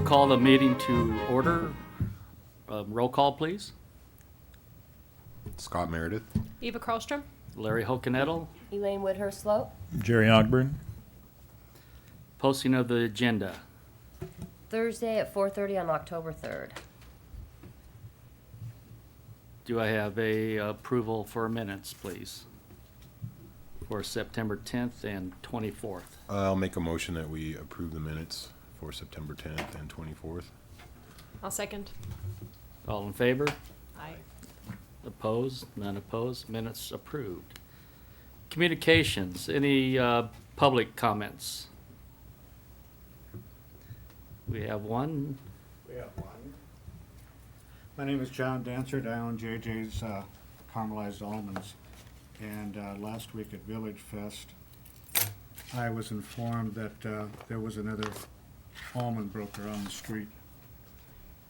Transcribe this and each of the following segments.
We'll call the meeting to order. Roll call, please. Scott Meredith. Eva Karlstrom. Larry Hokenettle. Elaine Woodhurst Sloat. Jerry Ogburn. Posting of the agenda. Thursday at 4:30 on October 3rd. Do I have a approval for minutes, please? For September 10th and 24th. I'll make a motion that we approve the minutes for September 10th and 24th. I'll second. All in favor? Aye. Opposed? None opposed. Minutes approved. Communications. Any public comments? We have one. We have one. My name is John Dansard. I own JJ's Caramelized Almonds. And last week at VillageFest, I was informed that there was another almond broker on the street.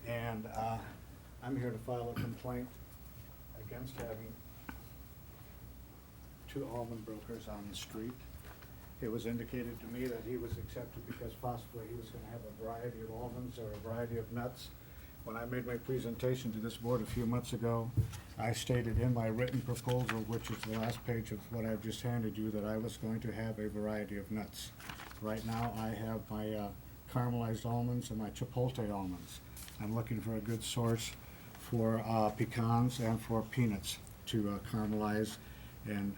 And I'm here to file a complaint against having two almond brokers on the street. It was indicated to me that he was accepted because possibly he was going to have a variety of almonds or a variety of nuts. When I made my presentation to this board a few months ago, I stated in my written proposal, which is the last page of what I've just handed you, that I was going to have a variety of nuts. Right now, I have my caramelized almonds and my chipotle almonds. I'm looking for a good source for pecans and for peanuts to caramelize and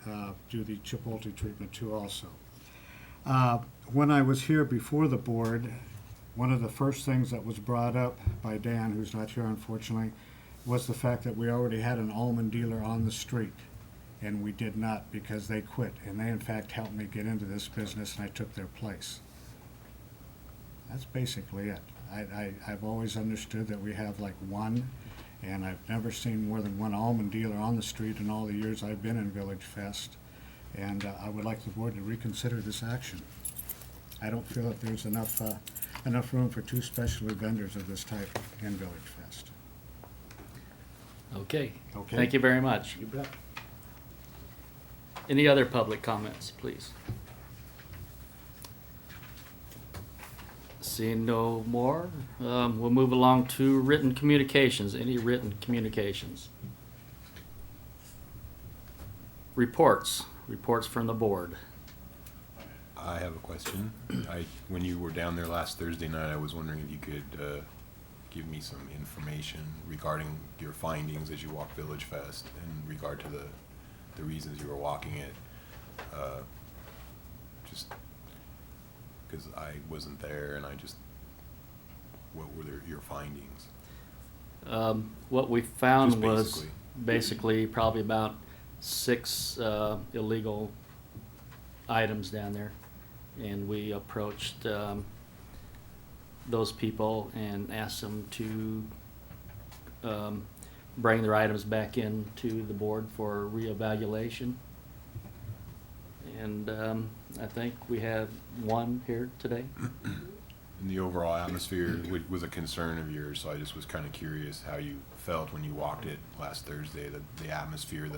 do the chipotle treatment too also. When I was here before the board, one of the first things that was brought up by Dan, who's not here unfortunately, was the fact that we already had an almond dealer on the street, and we did not because they quit, and they in fact helped me get into this business, and I took their place. That's basically it. I've always understood that we have like one, and I've never seen more than one almond dealer on the street in all the years I've been in VillageFest, and I would like the board to reconsider this action. I don't feel that there's enough room for two specialty vendors of this type in VillageFest. Okay. Okay. Thank you very much. You bet. Any other public comments, please? Seeing no more, we'll move along to written communications. Any written communications? Reports from the board. I have a question. When you were down there last Thursday night, I was wondering if you could give me some information regarding your findings as you walked VillageFest in regard to the reasons you were walking it. Just because I wasn't there, and what were your findings? What we found Just was basically probably about 6 illegal items down there, and we approached those people and asked them to bring their items back into the board for reevaluation. And I think we have one here today. And the overall atmosphere was a concern of yours, so I just was kind of curious how you felt when you walked it last Thursday. The atmosphere,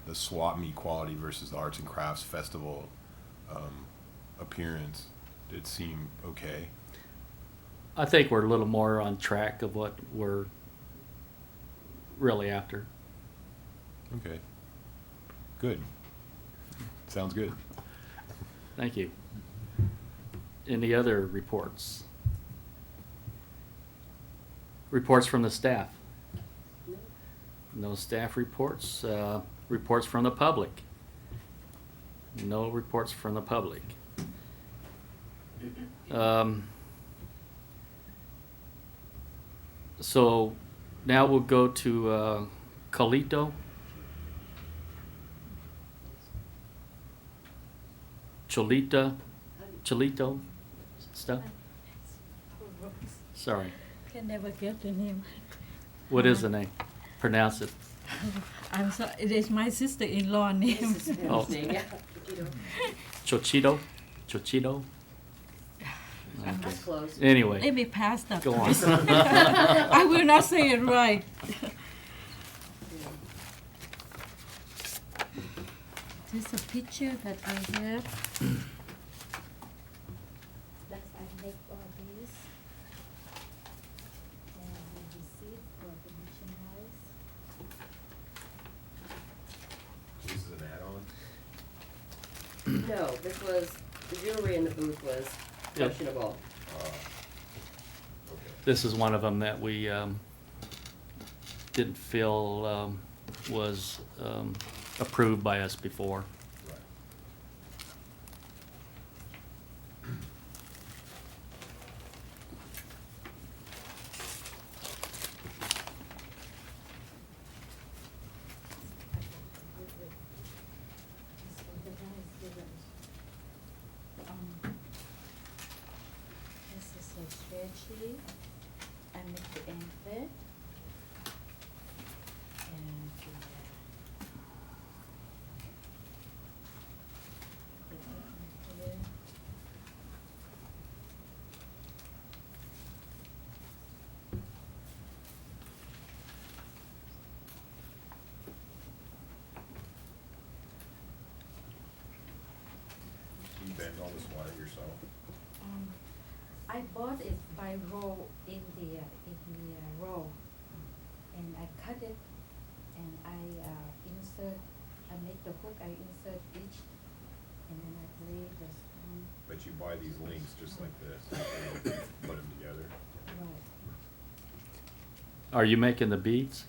the swap meet quality versus the Arts and Crafts Festival appearance. Did it seem okay? I think we're a little more on track of what we're really after. Okay. Good. Sounds good. Thank you. Any other reports? Reports from the staff? No staff reports. Reports from the public? No reports from the public. So now we'll go to Cholito stuff. Sorry. Can never get the name. What is the name? Pronounce it. I'm sorry. It is my sister-in-law name. Oh. Chochito. Okay. That's close. Anyway, Let me pass that. go on. I will not say it right. This is a picture that I have. Next, I make all these. No, this was, the jewelry in the booth was Yep. questionable. Okay. This is one of them that we didn't feel was approved by us before. Right. This is a spreadsheet. I make the entry. And here. You bend all this wire yourself? I bought it by roll in the roll, and I cut it, and I insert. I make the hook. I insert each, and then I lay the stone. But you buy these links just like this, and you put them together? Right. Are you making the beads?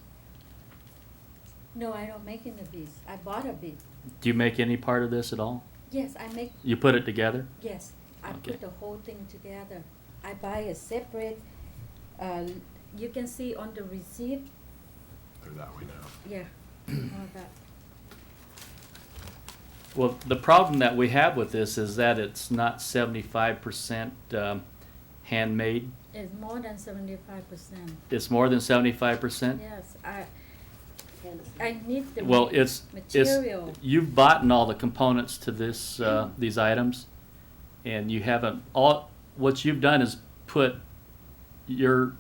No, I don't make any beads. I bought a bead. Do you make any part of this at all? Yes, I make. You put it together? Yes, I Okay. put the whole thing together. I buy a separate. You can see on the receipt. They're that way now. Yeah. All that. Well, the problem that we have with this is that it's not 75% handmade. It's more than 75%. It's more than 75%? Yes, I need the Well, it's, material. you've bought all the components to this, these items, and you haven't, what you've done is put your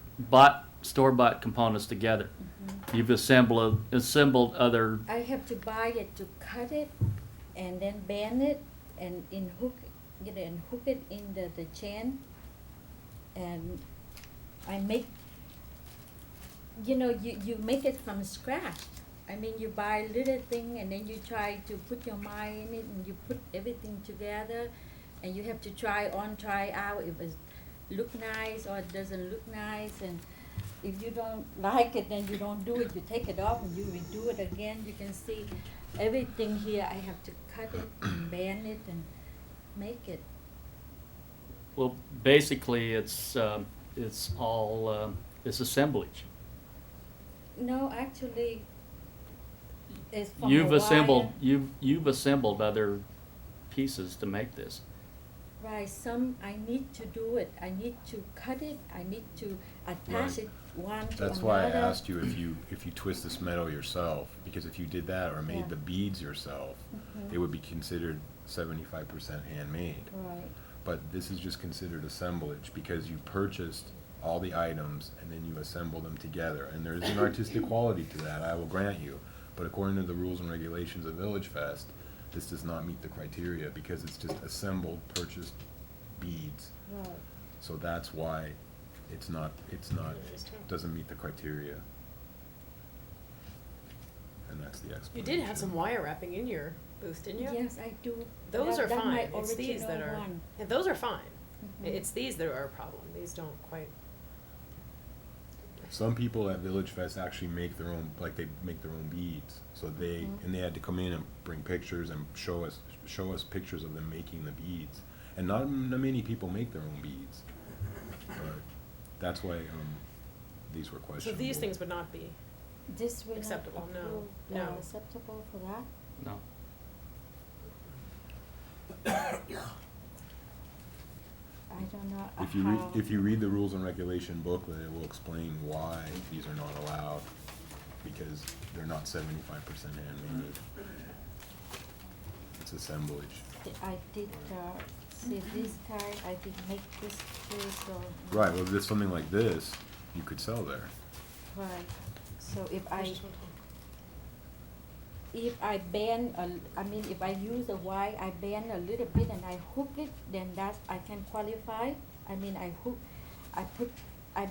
store-bought components together. Mhm. You've assembled other, I have to buy it to cut it, and then bend it, and hook it in the chain, and I make. You make it from scratch. I mean, you buy a little thing, and then you try to put your mind in it, and you put everything together, and you have to try on, try out if it look nice or it doesn't look nice, and if you don't like it, then you don't do it. You take it off and you redo it again. You can see everything here. I have to cut it and bend it and make it. well, basically, it's all, it's assemblage. No, actually, it's from You've a assembled, wire. you've assembled other pieces to make this. Right, some, I need to do it. I need to cut it. I need to attach Right. it one to That's another. why I asked you if you twist this metal yourself, because if you did that or made Yeah. the beads yourself, Mhm. it would be considered 75% handmade. Right. But this is just considered assemblage because you purchased all the items and then you assemble them together. And there is an artistic quality to that, I will grant you. But according to the rules and regulations of VillageFest, this does not meet the criteria because it's just assembled, purchased beads. Right. So that's why it's not, doesn't meet the criteria. And that's the You explanation. did have some wire wrapping in your booth, didn't you? Yes, I do. Those are That's my fine. It's these that original are, one. yeah, those are fine. Mhm. It's these that are a problem. These don't quite. Some people at VillageFest actually make their own, like they make their own beads. So they, Mhm. and they had to come in and bring pictures and show us pictures of them making the beads. And not many people make their own beads. But that's why, these were So questionable. these things would not be. This will Acceptable, not no, approve, no. acceptable for that? No. I don't know how. If you read the rules and regulation booklet, it will explain why these are not allowed, because they're not 75% handmade. It's assemblage. I did, see this kind, I did make this too, so. Right, well, if something like this, you could sell there. Right, so if There's I, just one thing. if I bend, I mean, if I use the wire, I bend a little bit and I hook it, then that, I can qualify. I mean, I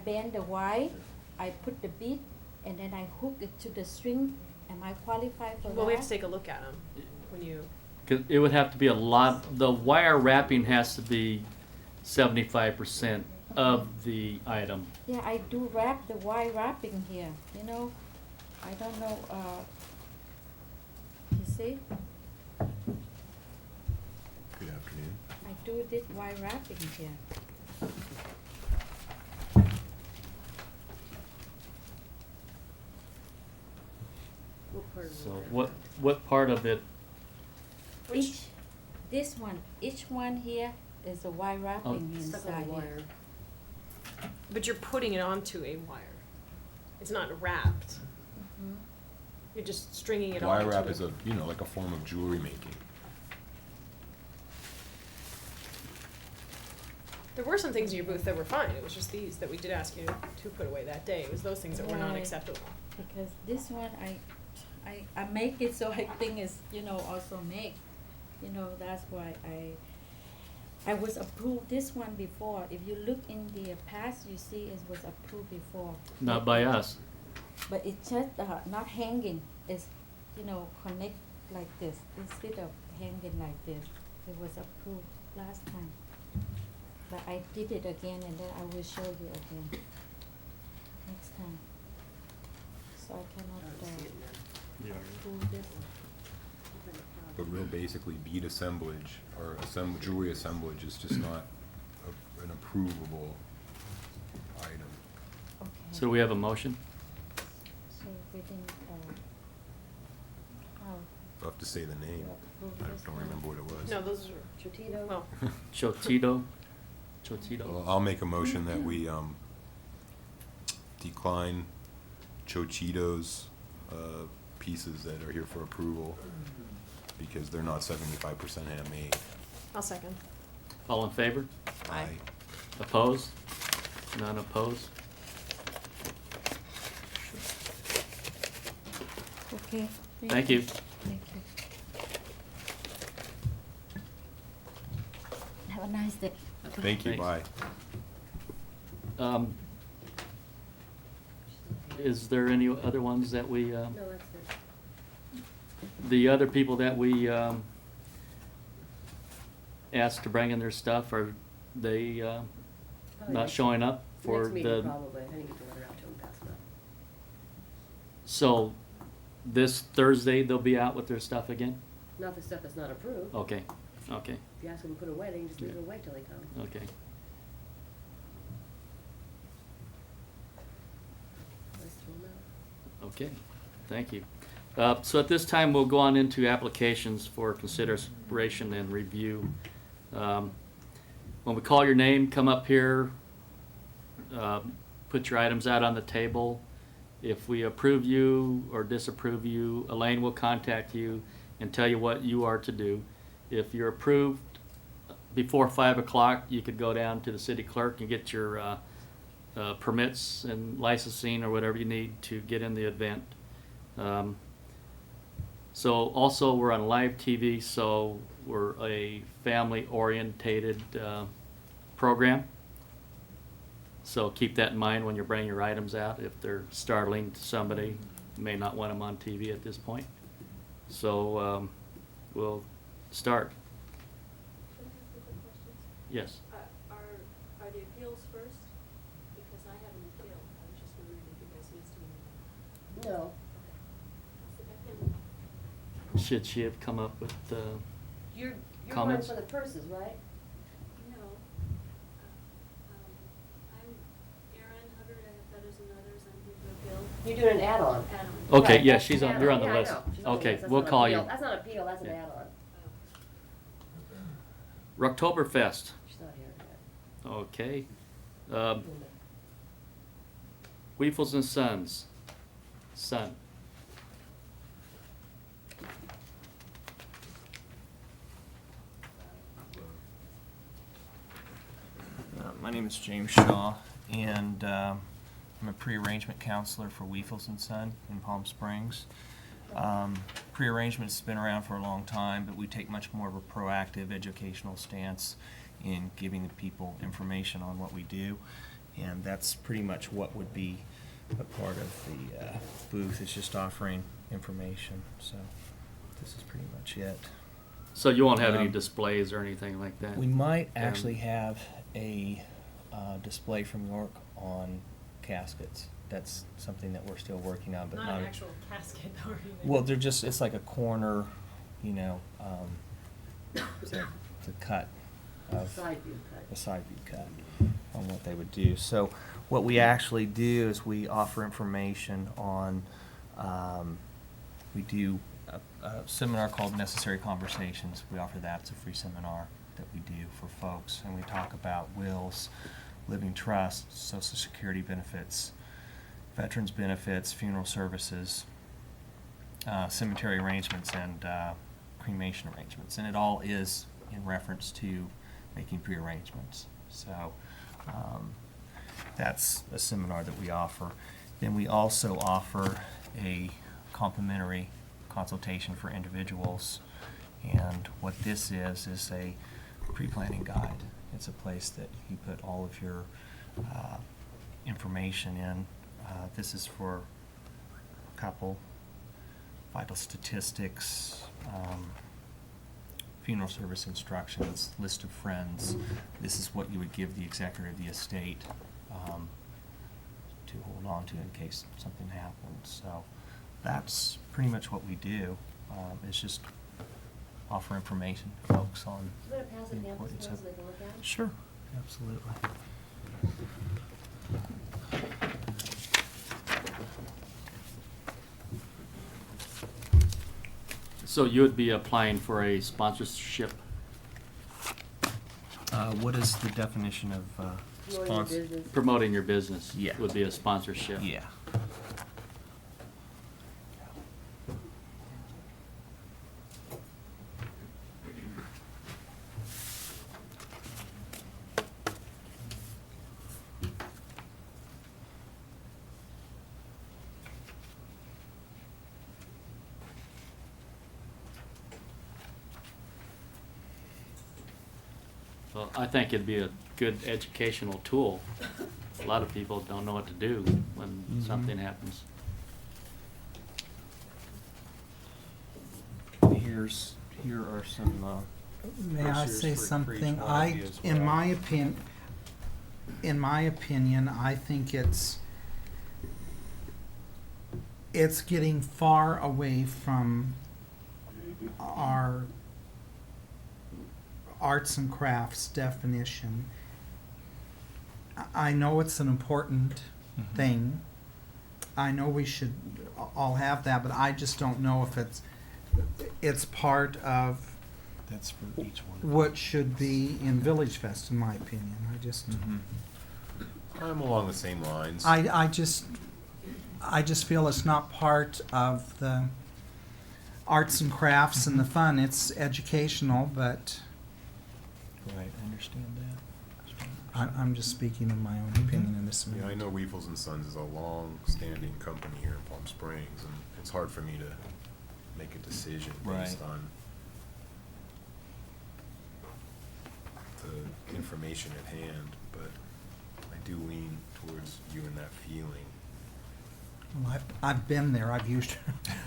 bend the wire, I put the bead, and then I hook it to the string. Am I qualified for that? Well, we have to take a look at them when you. It would have to be a lot, the wire wrapping has to be 75% of the item. Yeah, I do wrap the wire wrapping here, you know. I don't know, you see? Good afternoon. I do this wire wrapping here. So what part of it, This one, each one here is a wire wrapping inside here. But you're putting it onto a wire. It's not wrapped. Mhm. You're just stringing it Wire onto wrap it. is like a form of jewelry making. There were some things in your booth that were fine. It was just these that we did ask you to put away that day. It was those things that were not Right. acceptable. Because this one, I make it so I think it's, also make, that's why I was approved this one before. If you look in the past, you see it was approved before. not by us? But it's just not hanging. It's, connect like this instead of hanging like this. It was approved last time. But I did it again and then I will show you again next time. So I cannot approve this. But real basically, bead assemblage or jewelry assemblage is just not an approvable item. Okay. So we have a motion? So within, how I'll have to say the name. approve I this don't one? remember what it was. No, those are, Chotito? well, Chotito? Well, I'll make a motion that we decline Chochito's pieces that are here for approval because they're not 75% handmade. I'll second. All in favor? Aye. Opposed? None opposed? Okay. Thank you. Thank you. Have a nice day. Thank you, Thanks. bye. Is there any other ones that we, No, that's it. the other people that we asked to bring in their stuff, are they Probably not next- showing up for Next meeting, the? probably. I didn't get the letter out to them fast enough. So this Thursday, they'll be out with their stuff again? Not the stuff that's not approved. Okay, okay, If you ask them to put it away, they can just leave it away till they come. okay. Let's throw 'em out. Okay, thank you. So at this time, we'll go on into applications for consideration and review. When we call your name, come up here, put your items out on the table. If we approve you or disapprove you, Elaine will contact you and tell you what you are to do. If you're approved before 5 o'clock, you could go down to the city clerk and get your permits and licensing or whatever you need to get in the event. So also, we're on live TV, so we're a family-orientated program. So keep that in mind when you bring your items out. If they're startling to somebody, you may not want them on TV at this point. So we'll start. Can I ask a quick question? Yes. Are the appeals first? Because I have an appeal. I was just wondering if you guys need to. No. Should she have come up with You're one comments? for the purses, right? No. I'm Erin Hubbard. I have Feathers and Leathers. I'm here to appeal. You're doing an add-on. Adam. Okay, Right, yeah, that's she's an on, you're on the add-on. Yeah, I list. know. She's on the Okay, list. That's we'll not call appeal. you. That's not appeal, that's an Yeah. add-on. Rocktoberfest, She's not here yet. okay. Weefels and Sons, son. My name is James Shaw, and I'm a pre-arrangement counselor for Weefels and Son in Palm Springs. Pre-arrangement's been around for a long time, but we take much more of a proactive educational stance in giving the people information on what we do, and that's pretty much what would be a part of the booth, is just offering information, so this is pretty much it. So you won't have any Um, displays or anything like that? We might Um, actually have a display from York on caskets. That's something that we're still working on, but Not not. an actual casket or anything. Well, they're just, it's like a corner, you know, it's a cut of. Side view cut. A side view cut on what they would do. So what we actually do is we offer information on, we do a seminar called Necessary Conversations. We offer that. It's a free seminar that we do for folks. And we talk about wills, living trusts, Social Security benefits, veterans benefits, funeral services, cemetery arrangements, and cremation arrangements. And it all is in reference to making pre-arrangements. So that's a seminar that we offer. Then we also offer a complimentary consultation for individuals. And what this is a pre-planning guide. It's a place that you put all of your information in. This is for a couple, vital statistics, funeral service instructions, list of friends. This is what you would give the executor of the estate to hold on to in case something happens. So that's pretty much what we do. It's just offer information to folks on You want to pass the it down importance so of. they can look at it? Sure, absolutely. So you would be applying for a sponsorship? What is the definition of Promoting your sponsor? business. Promoting your business? Yeah. Would be a sponsorship? Yeah. Well, I think it'd be a good educational tool. A lot of people don't know what to do when Mhm. something happens. Here are some, May I brochures say for something? creative I, ideas in for- my opinion, I think it's getting far away from our arts and crafts definition. I know it's an important Mhm. thing. I know we should all have that, but I just don't know if it's part of That's for each one. what should be in VillageFest, in my opinion. Mhm. I'm along the same lines. I just feel it's not part of the arts and crafts and the fun. It's educational, but Right, I understand that. I'm just speaking in my own opinion in this Yeah, I minute. know Weevils and Sons is a long-standing company here in Palm Springs, and it's hard for me to make a decision based Right. on the information at hand, but I do lean towards you and that feeling. Well, I've been there. I've used.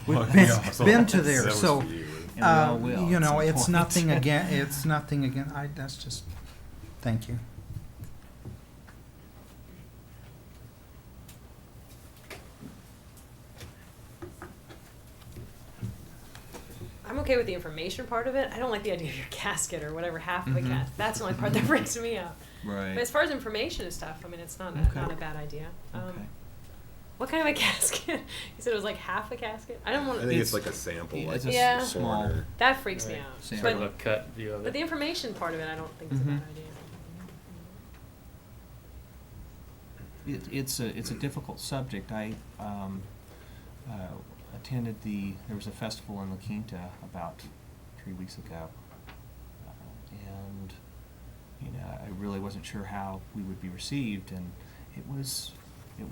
Well, We've been, yeah, so been to that there. was So, for you. And we all will you at know, some it's point. nothing again. It's nothing again. That's just. Thank you. I'm okay with the information part of it. I don't like the idea of your casket or whatever, half of a Mhm. casket. That's the only part that freaks me out. Right. But as far as information and stuff, I mean, it's not Okay. not a bad idea. Okay. What kind of a casket? You said it was like half a casket? I don't I want think it's It's- like a sample, yeah, like it's a Yeah. small- corner. that freaks me Right. out. Same. Sort of But, a cut view of but the it. information part of it, I don't think is a Mhm. bad idea. It's a difficult subject. I attended there was a festival in La Quinta about 3 weeks ago. And, you know, I really wasn't sure how we would be received, and it was, we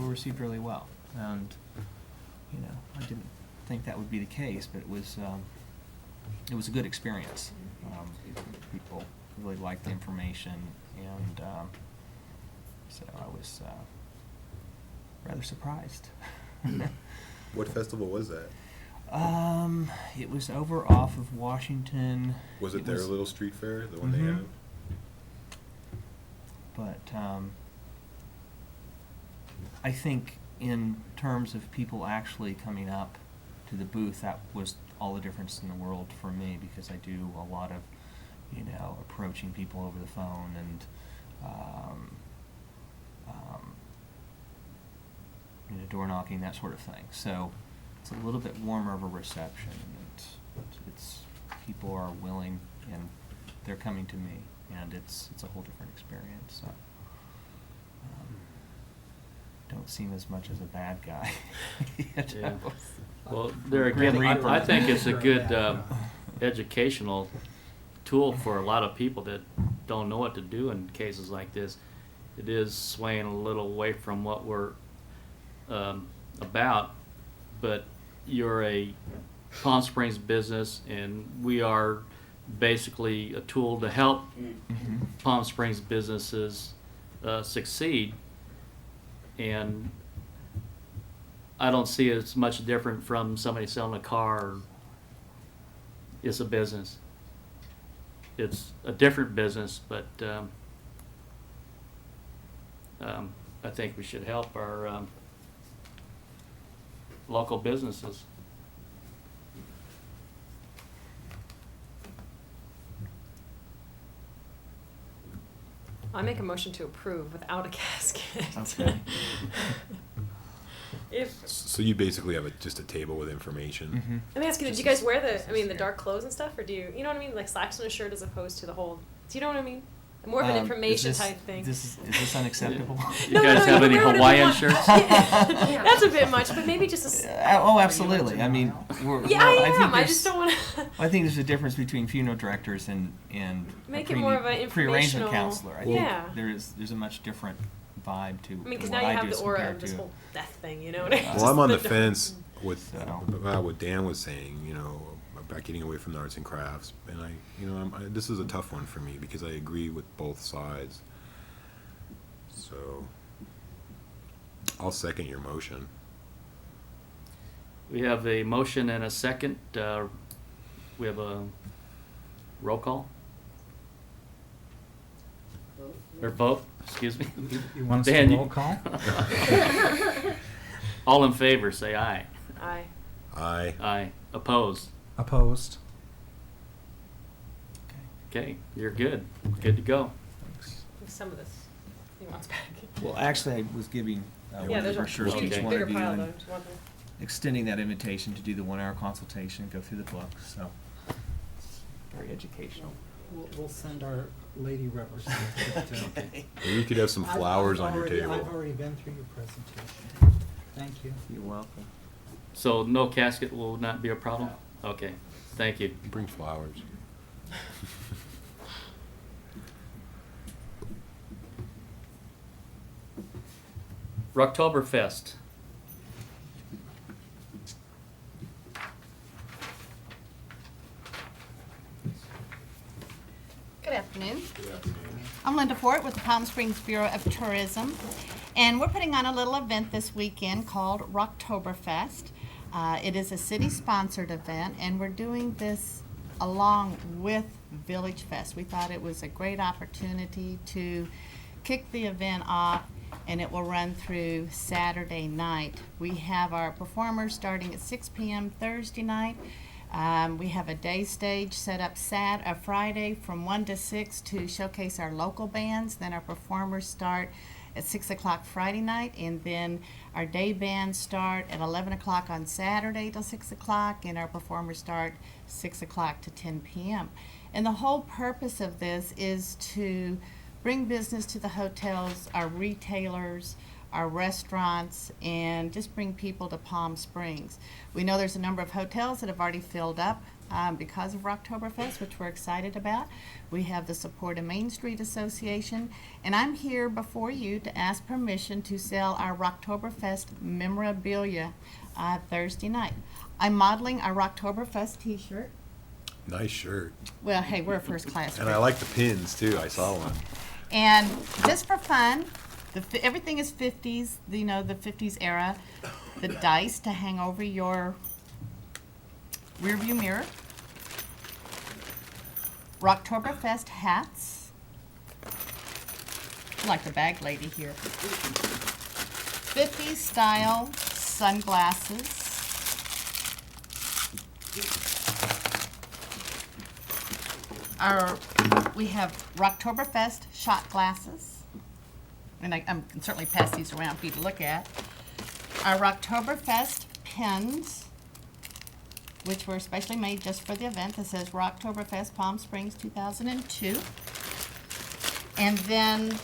were received really well. And, you know, I didn't think that would be the case, but it was a good experience. People really liked the information, and so I was rather surprised. What festival was that? It was over off of Washington. Was it their little street fair, the one they Mhm. have? But I think in terms of people actually coming up to the booth, that was all the difference in the world for me, because I do a lot of, approaching people over the phone and, door knocking, that sort of thing. So it's a little bit warmer of a reception, and it's people are willing and they're coming to me, and it's a whole different experience. So don't seem as much as a bad guy. Yeah. Well, there Grim again, Reaper. I think it's a good educational tool for a lot of people that don't know what to do in cases like this. It is swaying a little away from what we're about, but you're a Palm Springs business, and we are basically a tool to help Mhm. Palm Springs businesses succeed. And I don't see it as much different from somebody selling a car. It's a business. It's a different business, but I think we should help our local businesses. I make a motion to approve without a casket. Okay. If, So you basically have just a table with information. Mhm. let me ask you, did Just you guys as- wear just the, I mean, as the here. dark clothes and stuff, or do you know what I mean? Like slacks and a shirt as opposed to the whole, do you know what I mean? More of an Is information this- type thing. Is this unacceptable? You No, guys no, have you any wear whatever you Hawaiian want. shirts? Yeah, that's a bit much, but maybe just a. Oh, absolutely. I mean, Yeah, well, I think am. I there's- just don't want to. I think there's a difference between funeral directors and Make a it more of an pre-arrangement informational- counselor. I Yeah. think there's a much different vibe to I mean, because what now you I have do the as aura compared of this to- whole death thing, you know what I mean? Well, Well, I'm on the Just fence with So- about what Dan was saying, about getting away from the arts and crafts. And this is a tough one for me because I agree with both sides. So I'll second your motion. We have a motion and a second. We have a roll call? Or vote, excuse me. You want us Dan, to you- roll call? All in favor, say aye. Aye. Aye. Aye. Opposed? Opposed? Okay, you're good. Good to go. Some of this he wants back. Well, actually, I was giving Yeah, there's a brochures to huge, each huge one bigger of you pile though. and Just one thing. extending that invitation to do the 1-hour consultation, go through the book. So it's very educational. We'll send our lady representative to. Maybe you could have some flowers on your table. I've already been through your presentation. Thank you. You're welcome. So no casket will not be a problem? Okay, thank you. Bring flowers. Rocktoberfest. Good afternoon. I'm Linda Fort with the Palm Springs Bureau of Tourism, and we're putting on a little event this weekend called Rocktoberfest. It is a city-sponsored event, and we're doing this along with VillageFest. We thought it was a great opportunity to kick the event off, and it will run through Saturday night. We have our performers starting at 6 p.m. Thursday night. We have a day stage set up Friday from 1 to 6 to showcase our local bands. Then our performers start at 6 o'clock Friday night, and then our day bands start at 11 o'clock on Saturday till 6 o'clock, and our performers start 6 o'clock to 10 p.m. And the whole purpose of this is to bring business to the hotels, our retailers, our restaurants, and just bring people to Palm Springs. We know there's a number of hotels that have already filled up because of Rocktoberfest, which we're excited about. We have the Support of Main Street Association, and I'm here before you to ask permission to sell our Rocktoberfest memorabilia Thursday night. I'm modeling our Rocktoberfest t-shirt. Nice shirt. Well, hey, we're a first class And group. I like the pins too. I saw one. And just for fun, everything is 50s, the 50s era. The dice to hang over your rearview mirror, Rocktoberfest hats, like the bag lady here, 50s style sunglasses, we have Rocktoberfest shot glasses, and I can certainly pass these around for you to look at. Our Rocktoberfest pins, which were specially made just for the event. That says Rocktoberfest Palm Springs 2002. And then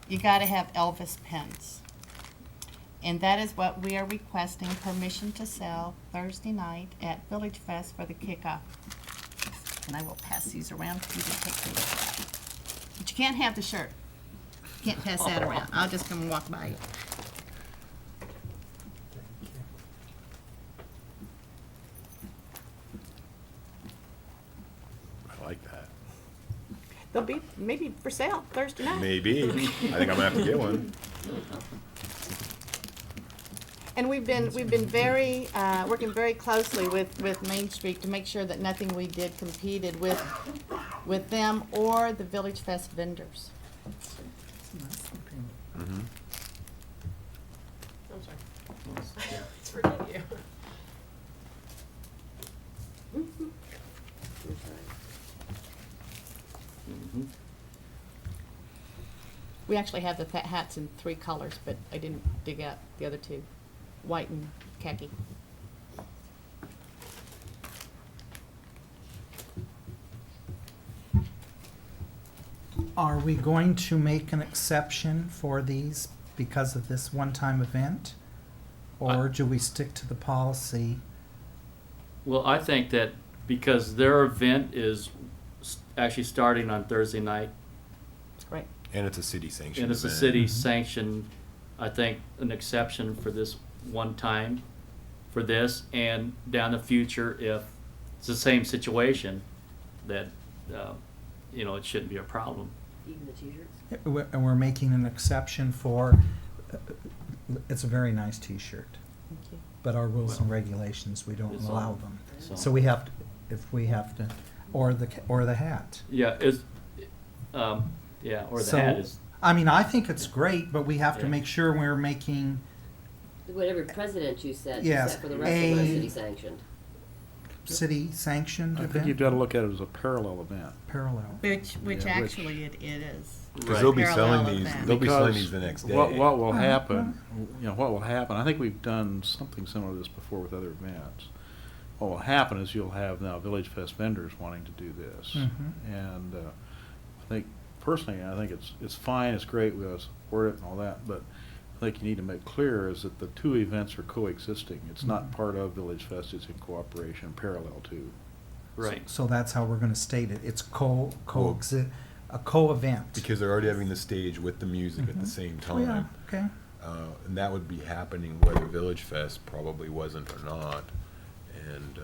you gotta have Elvis pins. And that is what we are requesting permission to sell Thursday night at VillageFest for the kickoff. And I will pass these around for you to take a look at. But you can't have the shirt. You can't pass that around. I'll just come and walk by you. I like that. They'll be maybe for sale Thursday night. Maybe. I think I'm gonna have to get one. And we've been very, working very closely with Main Street to make sure that nothing we did competed with them or the Village Fest vendors. Mm-hmm. I'm sorry. It's forgetting you. We actually have the hats in 3 colors, but I didn't dig out the other 2, white and khaki. Are we going to make an exception for these because of this one-time event? Or do we stick to the policy? Well, I think that because their event is actually starting on Thursday night, It's great. And it's a city sanctioned and it's a event. city sanctioned, I think an exception for this one time for this, and down the future, if it's the same situation, that, you know, it shouldn't be a problem. Even the t-shirts? And we're making an exception for, it's a very nice T-shirt, Thank you. but our rules and Well, regulations, we don't it's allow all- them. so- So we have, to if we have to, or the hat. Yeah, yeah, or the So, hat is, I mean, I think it's great, but we have to Yeah. make sure we're making Whatever precedent you set, Yes, set for the rest of them are a- city sanctioned. city sanctioned I think event you've got to look at it as a parallel event. parallel. Which Yeah, which- actually it is. Because they'll be selling Parallel these, event. they'll be selling Because these the next day. What will Uh-huh. happen, what will happen, I think we've done something similar to this before with other events. What will happen is you'll have now Village Fest vendors wanting to do this. Mhm. And I think, personally, I think it's fine, it's great, we ought to support it and all that, but I think you need to make clear is that the 2 events are coexisting. It's not Mhm. part of Village Fest, it's in cooperation, parallel to. right. So that's how we're gonna state it. It's a co-event. Because they're already having the stage with the music at Mhm. the same Oh, yeah, time. okay. And that would be happening whether Village Fest probably wasn't or not. And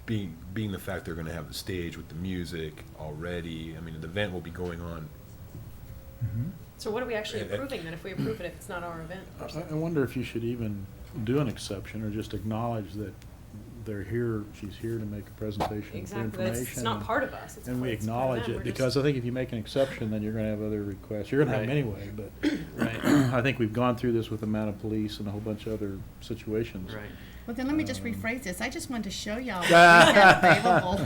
being the fact they're gonna have the stage with the music already, I mean, the event will be going on. Mhm. So what are we actually approving then if we approve it if it's not our event? per se? I wonder if you should even do an exception or just acknowledge that they're here, she's here to make a presentation for Exactly, that information. it's not part of us. It's And we part of acknowledge them. it, We're because just- I think if you make an exception, then you're gonna have other requests. You're gonna have them Right. anyway, but Right, I think we've gone through this with the Mounted Police and a whole bunch of other situations. right. Well, then let me just rephrase this. I just wanted to show y'all what we have available.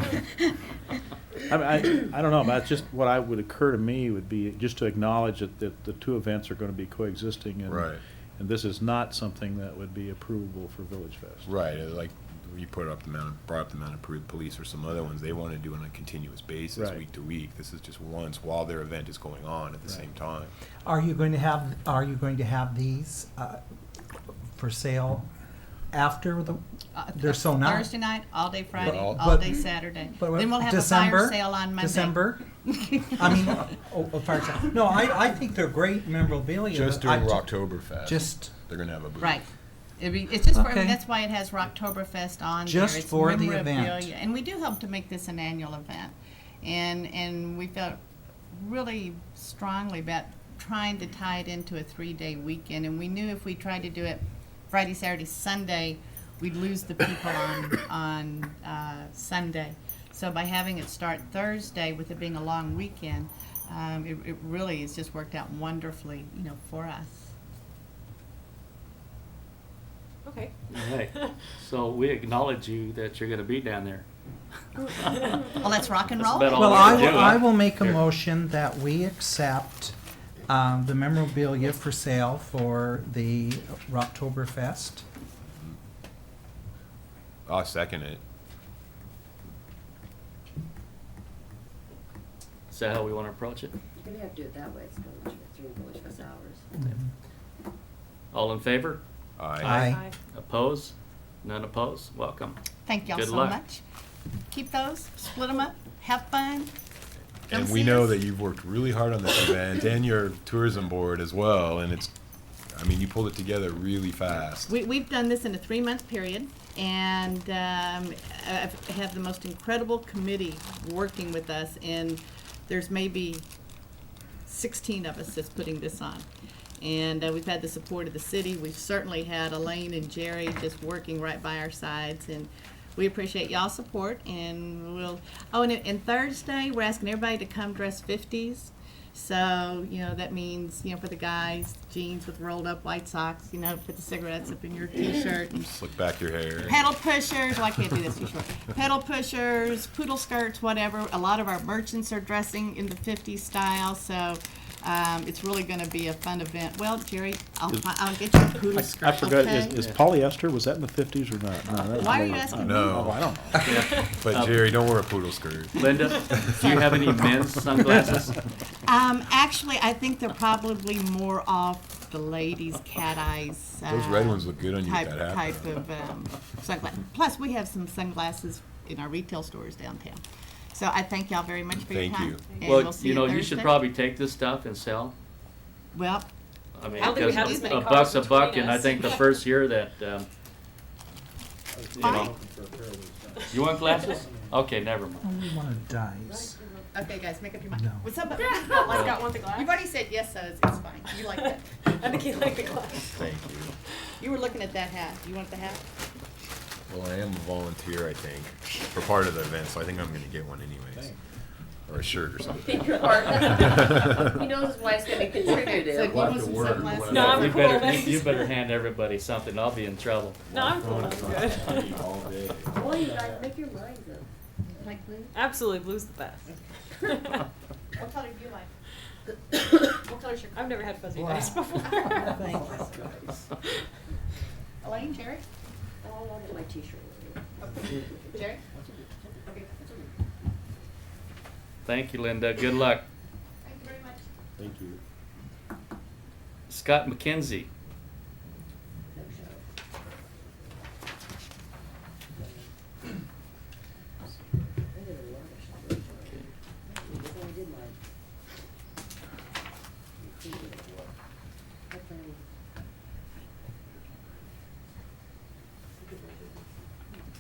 I don't know, but that's just what I would occur to me would be just to acknowledge that the 2 events are gonna be coexisting and. Right. And this is not something that would be approvable for Village Fest. Right, like you brought up the Mounted Police or some other ones, they want to do it on a continuous basis, Right. week to week. This is just once while their event is going on at the Right. same time. Are you going to have these for sale after they're sold out? Thursday night, all day Friday, But- all day Saturday. But Then we'll have a December? fire sale on Monday. December? I mean, fire sale. No, I think they're great memorabilia. Just but I during ju- Rocktoberfest, Just, they're gonna have a booth. Right. It's just for, Okay. that's why it has Rocktoberfest on there. Just It's for the event. memorabilia. And we do hope to make this an annual event. And we felt really strongly about trying to tie it into a 3-day weekend. And we knew if we tried to do it Friday, Saturday, Sunday, we'd lose the people on Sunday. So by having it start Thursday, with it being a long weekend, it really has just worked out wonderfully, for us. Okay. All right. So we acknowledge you that you're gonna be down there. Well, let's rock and That's roll. about all Well, we I can will, do, I huh? will make a Here. motion that we accept the memorabilia for sale for the Rocktoberfest. I'll second it. Is that how we wanna approach it? You're gonna have to do it that way, it's during Village Fest hours. All in favor? Aye. Opposed? None opposed? Welcome. Thank y'all Good so luck. much. Keep those, split them up, have fun. Come And we see know us. that you've worked really hard on this event and your tourism board as well, and you pulled it together really fast. We've done this in a 3-month period, and I have the most incredible committee working with us, and there's maybe 16 of us that's putting this on. And we've had the support of the city. We've certainly had Elaine and Jerry just working right by our sides, and we appreciate y'all's support. And and Thursday, we're asking everybody to come dress 50s. So, that means, for the guys, jeans with rolled up white socks, put the cigarettes up in your t-shirt. And Slick back your hair. pedal pushers, well, I can't do this too short. Pedal pushers, poodle skirts, whatever. A lot of our merchants are dressing in the 50s style, so it's really going to be a fun event. Well, Jerry, I'll get you a poodle skirt, I forgot, okay? is polyester, was that in the 50s or not? No, that was Why are way- you asking No. Oh, I don't know. But Jerry, don't wear a poodle skirt. Linda, do you have any men's sunglasses? Actually, I think they're probably more off the ladies' cat eyes. Those red ones look good on you with type, that hat, type though. of sunglasses. Plus, we have some sunglasses in our retail stores downtown. So I thank y'all very much for your Thank time. you. And Well, we'll see you should Thursday. probably take this stuff and sell. Well, I mean, I don't think we have because as many a cars buck's a buck, between and I us. think the first year that, Fine. you want glasses? Okay, never mind. Only one of dice. okay, guys, make up your mind. No. What's up? Scott want the glass? You've already said yes, so it's fine. You like that. I think he liked the glass. Thank you. You were looking at that hat. You want the hat? Well, I am a volunteer, I think, for part of the event, so I think I'm gonna get one anyways. Or a shirt or something. He knows his wife's gonna contribute So it. you want some sunglasses? No, I'm You cool, better, thanks. you better hand everybody something, I'll be in trouble. No, I'm cool. I'm good. All day. Well, you guys make your minds up. Like blue? Absolutely, blue's the best. What color do you like? What color's your I've never had fuzzy dice before. Elaine, Jerry? Oh, I'll get my t-shirt. Jerry? Okay. Thank you, Linda, good luck. Thank you very much. Thank you. Scott McKenzie. No show. I did a lot of shows. So I did my. I planned.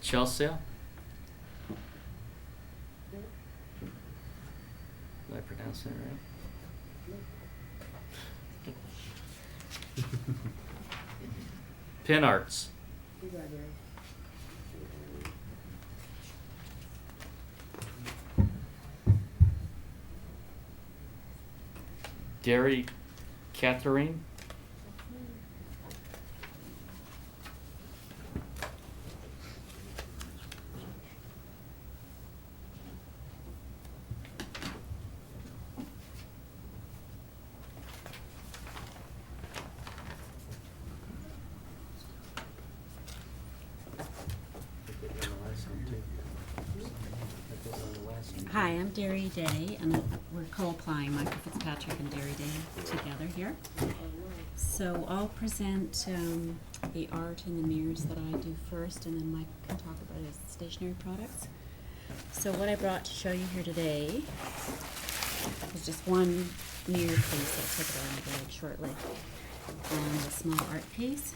Chelsea? Did I pronounce that right? Pin Arts. You got it. Gary Catherine. Hi, I'm Derry Day, and we're co-applying, Michael Fitzpatrick and Derry Day together here. So I'll present the art and the mirrors that I do first, and then Mike can talk about his stationery products. So what I brought to show you here today is just one mirror piece. I'll take it on the blade shortly, and a small art piece.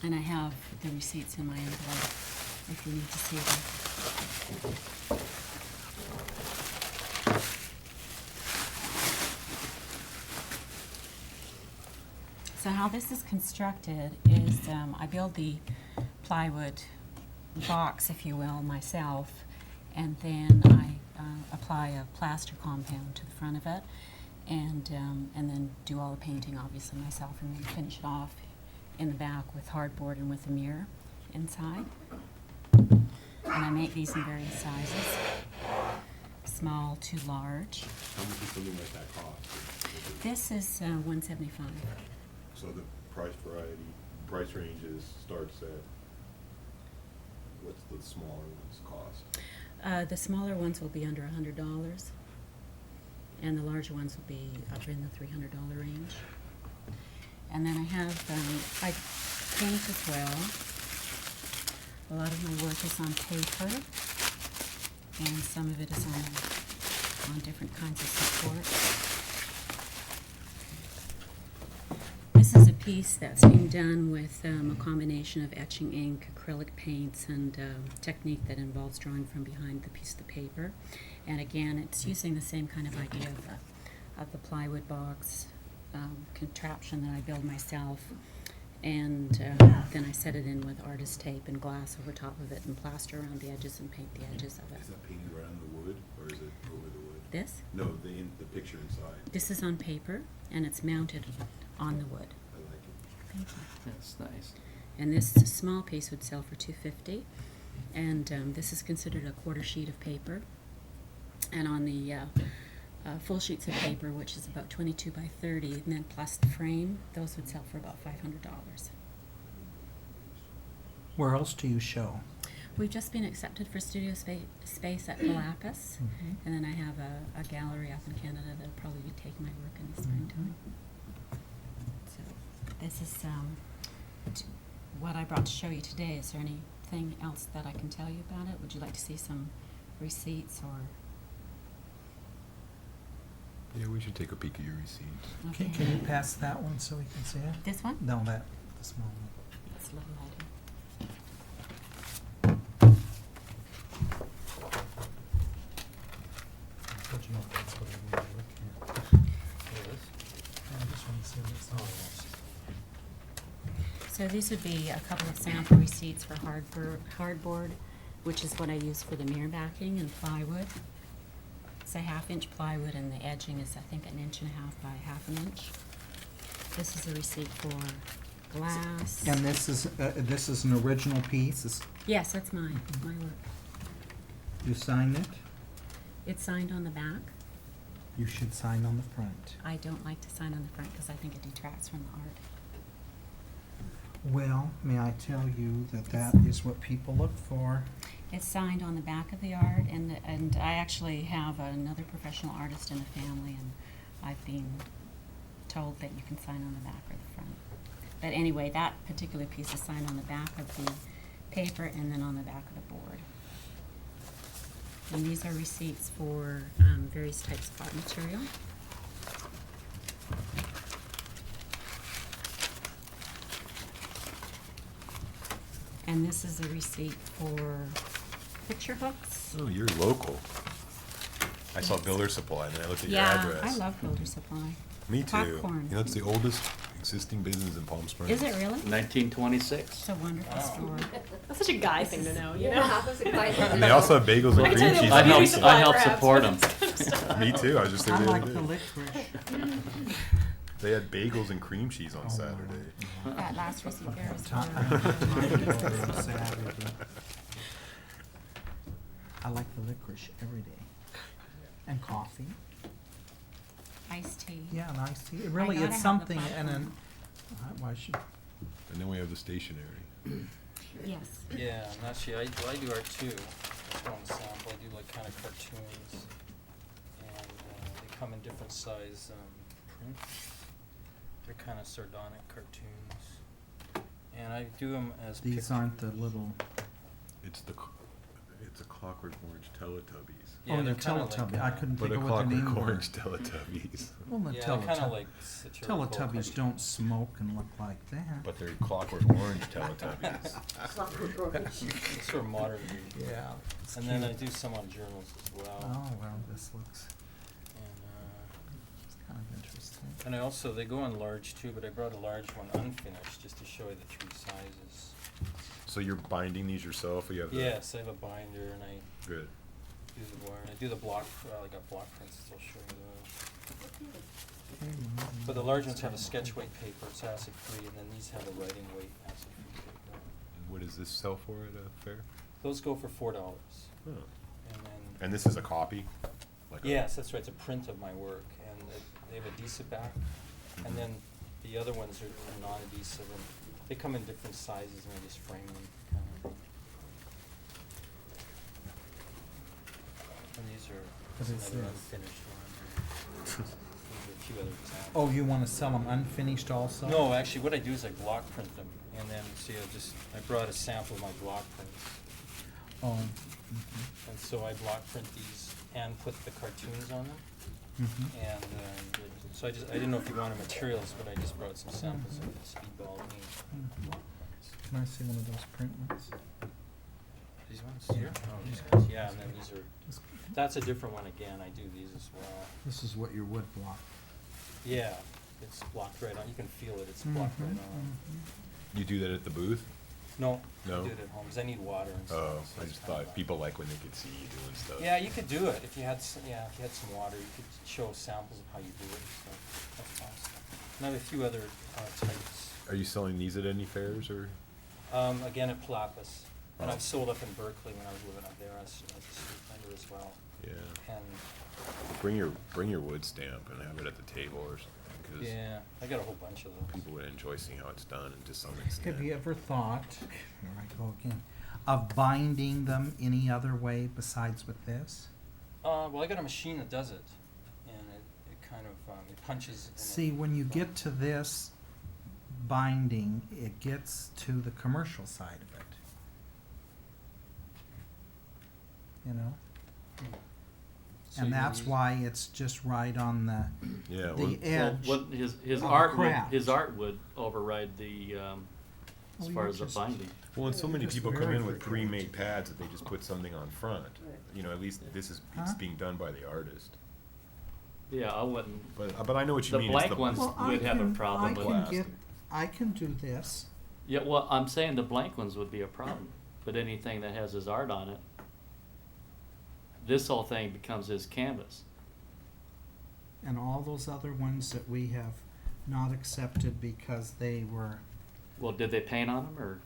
And I have the receipts in my envelope if you need to see them. So how this is constructed is I build the plywood box, if you will, myself, and then I apply a plaster compound to the front of it, and then do all the painting, obviously, myself, and then finish it off in the back with hardboard and with a mirror inside. And I make these in various sizes, small to large. How much does something like that cost? This is $175. So the price ranges starts at, what's the smaller ones cost? The smaller ones will be under $100, and the larger ones will be up in the $300 range. And then I have, I paint as well. A lot of my work is on paper, and some of it is on different kinds of support. This is a piece that's being done with a combination of etching ink, acrylic paints, and technique that involves drawing from behind the piece of the paper. And again, it's using the same kind of idea of the plywood box contraption that I build myself. And then I set it in with artist tape and glass over top of it and plaster around the edges and paint the edges of it. Is that painted right on the wood, or is it over the wood? This? No, the picture inside. This is on paper, and it's mounted on the wood. I like it. Thank you. That's nice. And this small piece would sell for $250, and this is considered a quarter sheet of paper. And on the full sheets of paper, which is about 22 by 30, and then plus the frame, those would sell for about $500. Where else do you show? We've just been accepted for studio space at Galapagos, and then I have a gallery up in Canada that'll probably be taking my work in the springtime. So this is what I brought to show you today. Is there anything else that I can tell you about it? Would you like to see some receipts or? Yeah, we should take a peek at your receipts. Can you pass that one so we can see it? This one? No, the small one. It's a little lighter. But you know, that's what I really look at. I just want to see what's on it. So these would be a couple of sample receipts for hardboard, which is what I use for the mirror backing, and plywood. It's a 1/2-inch plywood, and the edging is, I think, 1.5 inches by 1/2 inch. This is a receipt for glass. And this is an original piece? Yes, that's mine, my work. You signed it? It's signed on the back. You should sign on the front. I don't like to sign on the front because I think it detracts from the art. Well, may I tell you that is what people look for? It's signed on the back of the art, and I actually have another professional artist in the family, and I've been told that you can sign on the back or the front. But anyway, that particular piece is signed on the back of the paper and then on the back of the board. And these are receipts for various types of art material. And this is a receipt for picture hooks. Oh, you're local. I saw Builder Supply, and then I looked at your Yeah, address. I love Builder Supply. Me too. Popcorn. You know, it's the oldest existing business in Palm Springs. Is it really? 1926. It's a wonderful store. That's such a guy thing to know, you Yeah, know? that's a guy thing to And they know. also have bagels I and can cream tell cheese. you I beauty help, supply I help perhaps, support but them. it's kind of stuff. Me too. I was just there I the like other the day. licorice. They had bagels and cream cheese on Saturday. That last receipt there is Ta- for, Saturday. I like the licorice every day. And coffee. iced tea. Yeah, and iced tea. It really, gotta it's have the something, and popcorn. then, why should, And then we have the stationery. Yes. Yeah, and actually, I do art too. Just one sample. I do like kind of cartoons, and they come in different size prints. They're kind of sardonic cartoons, and I do them as these aren't the little, It's a Clockwork Orange Teletubbies. Yeah, oh, they're the kinda like, Teletubby. I couldn't But think a of what their name Clockwork were. Orange Teletubbies. Well, the yeah, they're kind of Teletubbies. like satirical Teletubbies cartoons. don't smoke and look like that. But they're Clockwork Orange Teletubbies. It's sort of modern. Yeah. it's And then I cute. do some on journals as well. Oh, well, this looks, And it's kind of interesting. And I also, they go in large too, but I brought a large one unfinished, just to show you the 3 sizes. So you're binding these yourself, or you have the? Yes, I have a binder and I Good. do the wire, and I do the block, I got block prints, I'll show you those. But the large ones have a sketch weight paper, it's acid free, and then these have a writing weight acid free paper. And what does this sell for at a fair? Those go for $4. Oh. And then. And this is a copy? Like a- Yes, that's right, it's a print of my work, and they have adhesive back, and Mhm. then the other ones are non-adhesive, and they come in different sizes, and I just frame them, kind of. And these are What is another this? unfinished one. These are a few other examples. Oh, you wanna sell them unfinished also? No, actually, what I do is I block print them, and then, see, I brought a sample of my block prints. Oh. And so I block print these and put the cartoons on them. And so I didn't know if you wanted materials, but I just brought some samples of the speedball ink. Can I see one of those print ones? These ones here? Oh, these guys, yeah, and then these are, that's a different one again, I do these as well. This is what your wood block. Yeah, it's blocked right on, you can feel it, it's blocked right on. You do that at the booth? No, I No? do it at home, 'cause I need water and stuff. Oh, so I it's just kinda thought like- people like when they could see you doing stuff. Yeah, you could do it if you had, if you had some water, you could show samples of how you do it and stuff. That's possible. And I have a few other types. Are you selling these at any fairs, or? Again at Palapas, and Oh. I've sold up in Berkeley when I was living up there as a street vendor as well. Yeah. And Bring your wood stamp and have it at the table or something, 'cause yeah, I got a whole bunch of those. people would enjoy seeing how it's done, and to some extent. Have you ever thought, here I go again, of binding them any other way besides with this? Well, I got a machine that does it, and it kind of it punches. and See, when you get to this binding, it gets to the commercial side of it. You know? So And you that's use- why it's just right on the, Yeah, well, the edge. Well, what his of art the would, craft. his art would override the, as Well, far you're as the just- binding. well, and so many Just people come very in with quickly. pre-made pads that they just put something on front. You know, at least this is, it's Huh? being done by the artist. Yeah, I wouldn't, But I know what you The mean. blank it's the ones Well, I would have a can- problem with plastic. I can do this. yeah, well, I'm saying the blank ones would be a problem, but anything that has his art on it, this whole thing becomes his canvas. And all those other ones that we have not accepted because they were, Well, did they paint on them, or?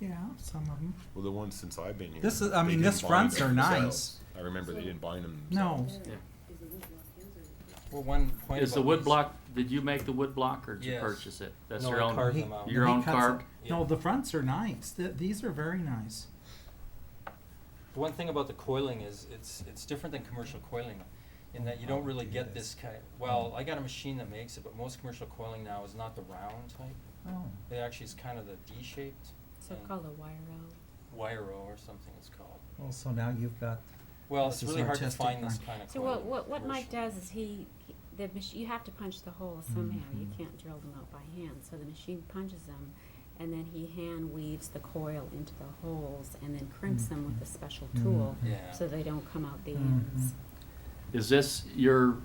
yeah, some of them. Well, the ones since I've been here. This is- I they mean, didn't this bind fronts them are nice. themselves. I remember they didn't bind them No. themselves. Yeah. Is it wood block ends or? Well, one point Is the about wood these- block, did you make the wood block, or did you Yes. purchase it? That's No, your I own, carved He- them out. your he own cuts it. carved? No, Yeah. the fronts are nice. These are very nice. The one thing about the coiling is it's different than commercial coiling, in that you don't really get this kind. Well, I got a machine that makes it, but most commercial coiling now is not the round type. Oh. It actually is kind of the D-shaped. So and called a wire Wire-O or something it's called. Well, so now you've got, Well, This it's is really hard to artistic find this art. kind of So coiling. what Mike commercially. does is the you have to punch the holes somehow. You Mhm. can't drill them out by hand. So the machine punches them, and then he hand weaves the coil into the holes, and then crimps them with a special tool, Mhm. Yeah. so they don't come out the Mhm. ends. Is this your,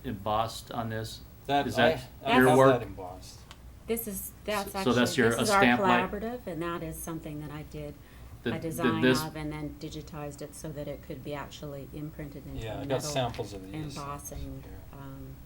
embossed on this? That, Is that I your have work? that embossed. That's So actually that's your- this a is our stamp light? collaborative, and that is something that I did Did- a did design this- of, and then digitized it so that it could be actually imprinted into Yeah, a I got metal samples of these. embossing here.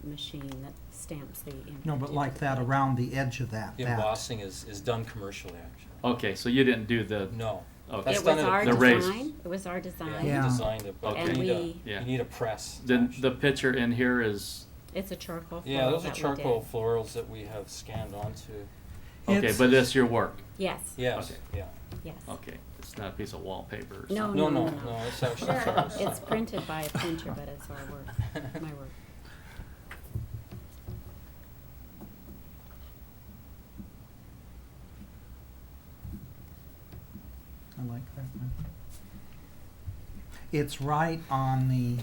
machine that stamps the imprint. no, but into like the that plate. around the edge of that. The that. embossing is done commercially, actually. Okay, so you didn't do the, No. okay. That's It done was at a our The raise. design. It was our Yeah, design. we Yeah. designed it, but Okay. you need And Yeah. you need a press. to Then actually- the picture in here is, It's a charcoal. Yeah, floral those are that we charcoal did. florals that we have scanned onto. okay, It's- but that's your work? Yes. Yes, Okay. yeah. Yes. Okay, it's not a piece of wallpaper or No, something? No, no. no, it's actually ours. It's printed by a printer, but it's our work, my work. I like that one. It's right on the,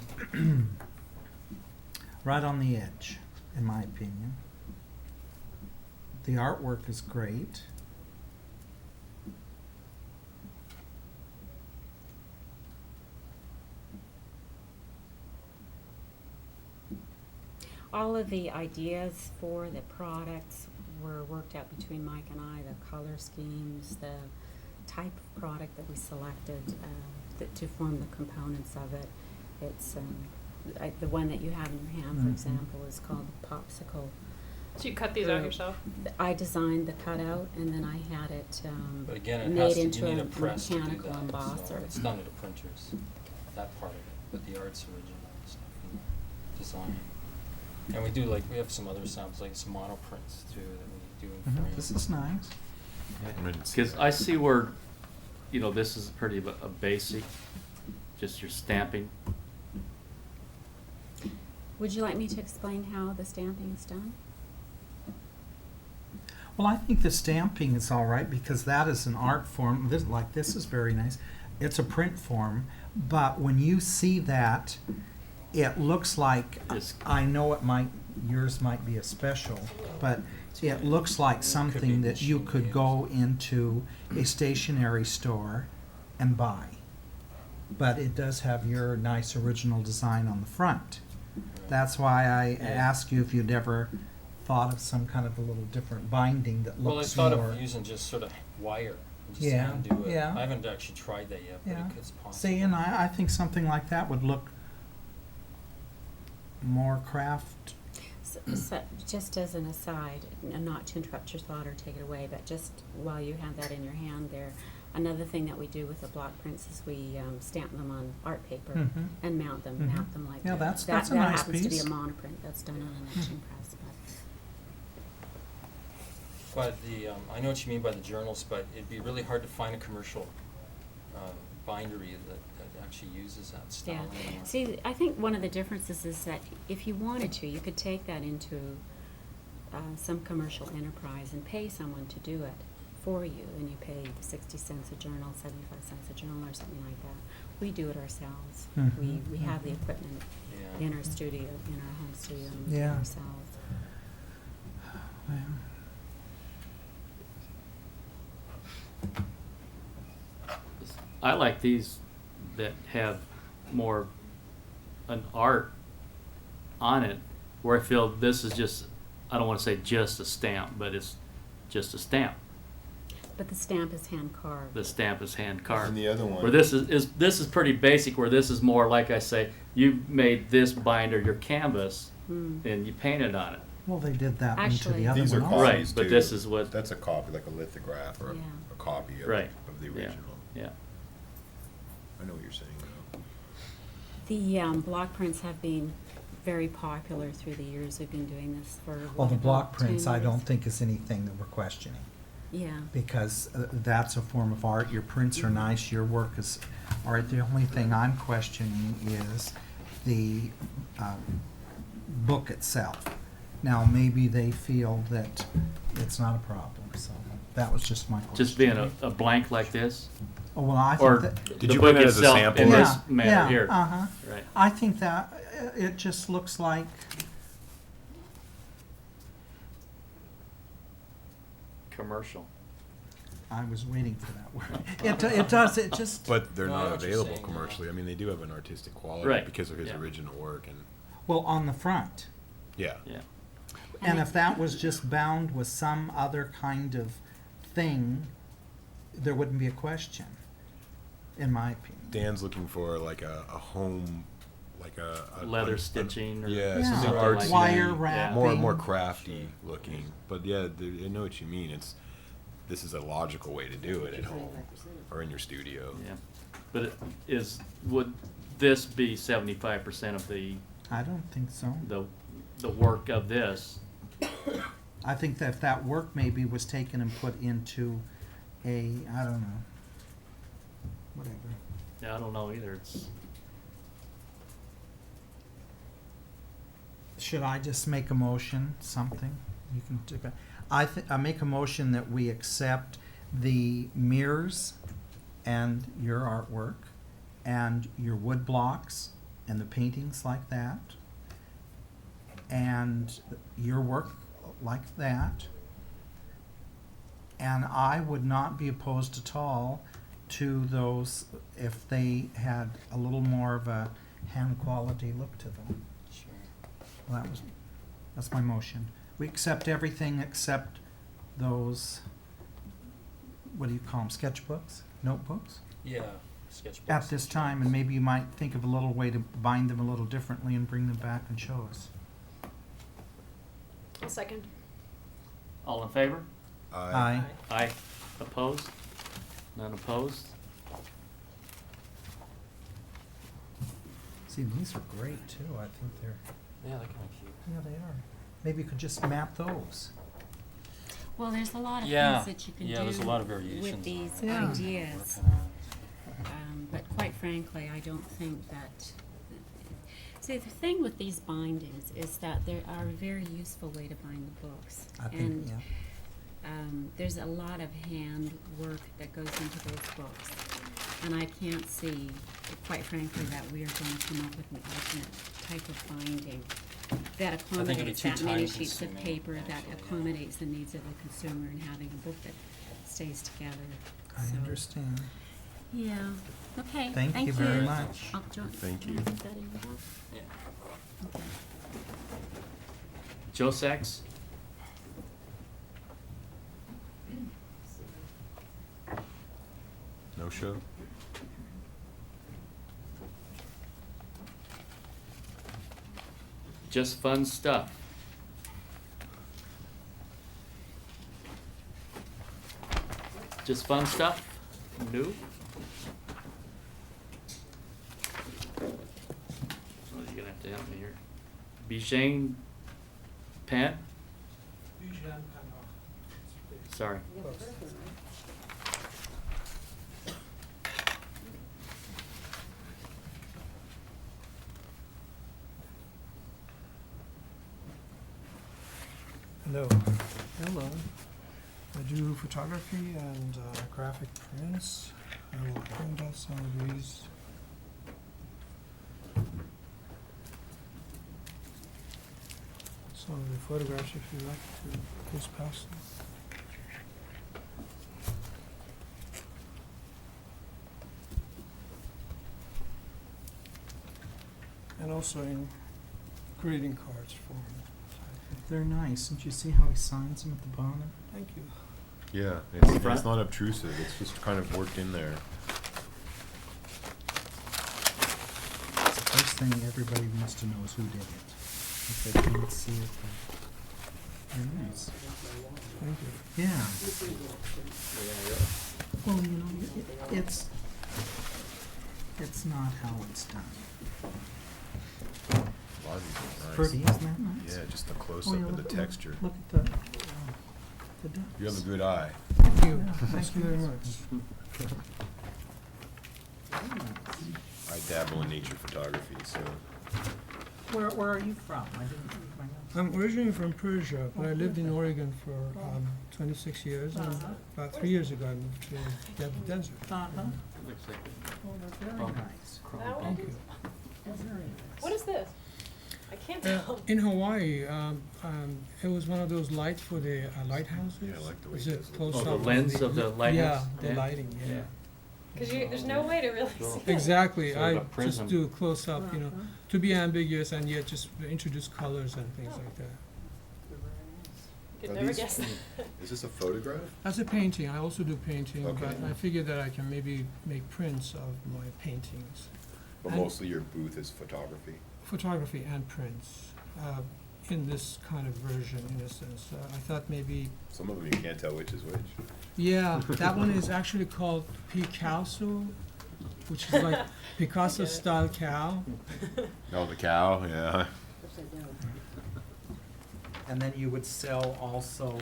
right on the edge, in my opinion. The artwork is great. all of the ideas for the products were worked out between Mike and I, the color schemes, the type of product that we selected to form the components of it. It's the one that you have in your hand, for Mhm. example, is called the popsicle. So you cut these out Right. yourself? I designed the cutout, and then I had it But again, it made has to, into you need a a press to do mechanical that, so embosser. it's done at the printers, that part of it, but the art's original and stuff, and design. And we have some other samples, like some mono prints too, that we do in Mhm. frame. This is nice. I mean, it's- Because I see where, this is pretty a basic, just your stamping. Would you like me to explain how the stamping is done? Well, I think the stamping is all right because that is an art form. This is very nice. It's a print form, but when you see that, it looks like, It's- I know yours might be a special, but it looks like something that you could go into a stationery store and buy. But it does have your nice original design on the front. That's why I asked you if you'd ever thought of some kind of a little different binding that Well, I looks thought more. of using just sort of wire, and just Yeah, hand do it. yeah. I haven't actually tried that yet, but Yeah. it's possible. See, and I think something like that would look more craft. So, just as an aside, and not to interrupt your thought or take it away, but just while you have that in your hand there, another thing that we do with the block prints is we stamp them on art paper Mhm. and mount them, Mhm. map them like Yeah, that. that's That a nice happens to be piece. a monoprint that's done on an etching press, But I know what you mean by the journals, but it'd be really hard to find a commercial bindery that actually uses that Yeah. style anymore. See, I think one of the differences is that if you wanted to, you could take that into some commercial enterprise and pay someone to do it for you, and you pay 60 cents a journal, 75 cents a journal, or something like that. We do it ourselves. Mhm. We have the equipment Yeah. in our studio, in our home studio, and we do it Yeah. ourselves. Well, I like these that have more an art on it, where I feel this is just, I don't want to say just a stamp, but it's just a stamp. But the stamp is hand carved. The stamp is hand carved. And the other one. Where this is pretty basic, where this is more, like I say, you made this binder your canvas and you painted on it. well, they did that one to Actually- the other These are one also. Right, copies but too. this is what- That's a copy, like a lithograph or Yeah. a copy of, Right. of the Yeah. original. Yeah. I know what you're saying now. The block prints have been very popular through the years. We've been doing this for Well, what, the block about 10 prints, I years? don't think is anything that we're questioning. Yeah. Because that's a form of art. Your prints are nice, your work is art. The only thing I'm questioning is the book itself. Now, maybe they feel that it's not a problem, so that was just my question. Just being a blank like this, Oh, well, I or think that. Did the you book print it as a itself sample? in this Yeah, manner yeah, here. uh-huh. Right. I think that it just looks like Commercial. I was waiting for that word. It does, it just, But they're No, I know not what you're available saying, commercially. I mean, they do have an artistic quality Right. because of his Yeah. original work, and well, on the front. yeah. Yeah. And if that was just bound with some other kind of thing, there wouldn't be a question, in my opinion. Dan's looking for like a home, like a Leather stitching or yeah, Yeah. something something like artsy, that. Wire more wrapping. crafty looking. But yeah, I know what you mean. This is a logical way to do it at home or in your studio. Yeah. But would this be 75% of the I don't think so. work of this? I think that if that work maybe was taken and put into a, I don't know, whatever. Yeah, I don't know either. It's Should I just make a motion, something? You can do that. I make a motion that we accept the mirrors and your artwork and your wood blocks and the paintings like that and your work like that. And I would not be opposed at all to those if they had a little more of a hand quality look to them. Sure. Well, that was That's my motion. We accept everything except those, what do you call them, sketchbooks, notebooks? Yeah, sketchbooks. At this time, and maybe you might think of a little way to bind them a little differently and bring them back and show us. I'll second. All in favor? Aye. Aye. Opposed? None opposed? See, these are great too. I think they're, Yeah, they're kinda cute. yeah, they are. Maybe you could just map those. Well, there's a lot of Yeah. things that you can Yeah, do there's a lot of variations with on these it. Yeah. ideas. Working But quite frankly, I don't think that, see, the thing with these bindings is that they are a very useful way to bind the books. I think, And yeah. there's a lot of hand work that goes into those books. And I can't see, quite frankly, that we are going to come up with an alternate type of binding that it'd be accommodates too that many sheets of time-consuming, paper, that actually, yeah. accommodates the needs of the consumer and having a book that stays together. I So, understand. yeah, okay, Thank you very much. I'll join. Thank you. Can put that in the book? Yeah. Okay. Joe Sachs? No show? Just fun stuff. Just fun stuff? New? Oh, you're gonna have to help me here. Bijane Pen? Sorry. You got the first one, right? Hello. Hello. I do photography and graphic prints. I will print out some of these. Some of the photographs if you like to please pass them. And also in greeting cards form. They're nice. Didn't you see how he signs them at the bottom? Thank you. Yeah, it's Front. not obtrusive, it's just kind of worked in there. It's the first thing everybody wants to know is who did it. If they can't see it, they're nice. Thank you. Yeah. Well, you know, it's not how it's done. A lot of these are nice. Pretty, isn't that nice? Yeah, just the Oh, close-up yeah, and the look- texture. Look at the ducks. You have a good eye. Thank you. Yeah, Thank you very much. Very nice. I dabble in nature photography, so Where are you from? I didn't find out. I'm originally from Persia, but I lived in Oregon for 26 years, and about 3 years ago I moved to the desert. Uh-huh. Looks like Oh, they're very Bump. nice. That one? Thank you. They're very nice. What is this? I can't Uh, tell. in Hawaii, it was one of those lights for the lighthouses. Yeah, I like the way It's it a does it. close Oh, up the of lens of the lighthouse? Yeah, the Yeah. lighting, yeah. Because there's no way to really see it. Exactly. Sort of a I prism. just do close up, you know, Uh-huh. to be ambiguous and yet just introduce colors and things like that. They're very nice. Could Are never these- guess that. is this a photograph? As a painting, I also do painting, Okay. but I figured that I can maybe make prints of my paintings. But And- mostly your booth is photography. Photography and prints, in this kind of version, in a sense. I thought maybe, Some of them you can't tell which is which. yeah, that one is actually called Picasso, which is like Picasso-style cow. Oh, the cow, yeah. Upside down. And then you would sell also,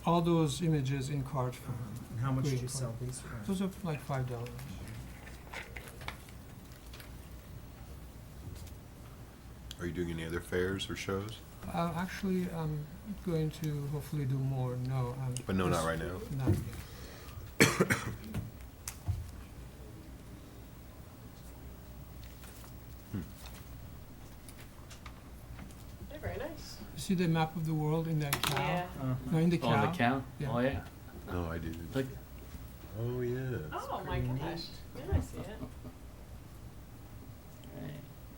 All those images in card form. and how much did you Green sell card. these for? Those are like $5. Are you doing any other fairs or shows? Actually, I'm going to hopefully do more. No, But no, not right now. Not yet. They're very nice. You see the map of the world in that cow? Yeah. No, in the Oh, cow. the cow? Yeah. Oh, yeah. No, I didn't. Look, Oh, yeah. Oh my gosh. Yeah, I see it.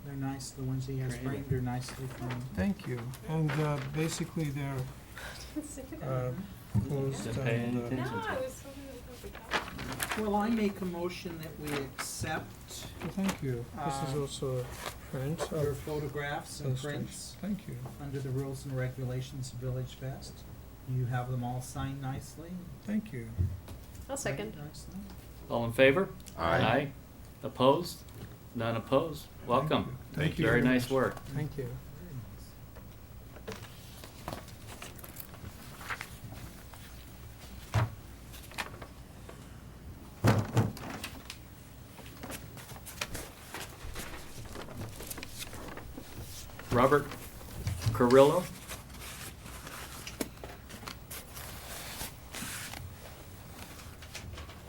right. They're nice, the ones he has Great. framed are nicely framed. Thank you. And basically, they're closed Didn't pay any and attention. No, I was so really Well, I make a motion that we accept well, thank you. This is also a print your of photographs and those prints things. Thank you. under the rules and regulations of Village Fest. You have them all signed nicely. Thank you. I'll second. framed nicely. All in favor? Aye. Opposed? None opposed? Welcome. Thank you. Very nice much. work. Thank you. Robert Carrillo?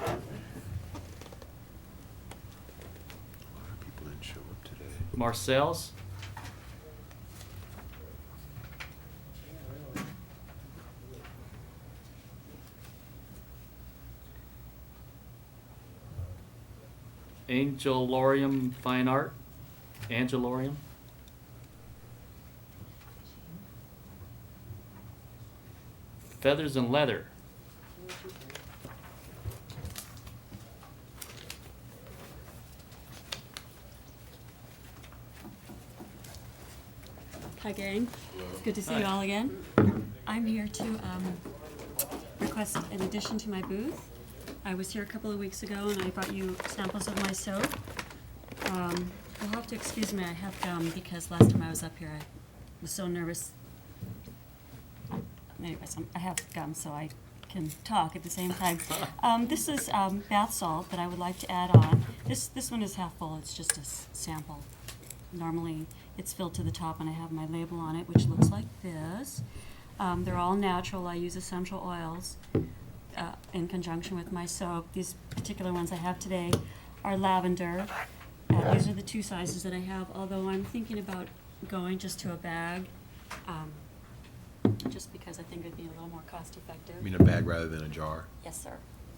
A lot of people didn't show up today. Marcel's? Angelorium Fine Art? Angelorium? Feathers and Leather? Hi, gang. It's good to see you Hi. all again. I'm here to request an addition to my booth. I was here a couple of weeks ago and I brought you samples of my soap. You'll have to excuse me, I have gum because last time I was up here I was so nervous. Anyways, I have gum so I can talk at the same time. This is bath salt that I would like to add on. This one is half full, it's just a sample. Normally it's filled to the top and I have my label on it, which looks like this. They're all natural. I use essential oils in conjunction with my soap. These particular ones I have today are lavender. These are the two sizes that I have, although I'm thinking about going just to a bag, just because I think it'd be a little more cost effective. You mean a bag rather than a jar? Yes, sir.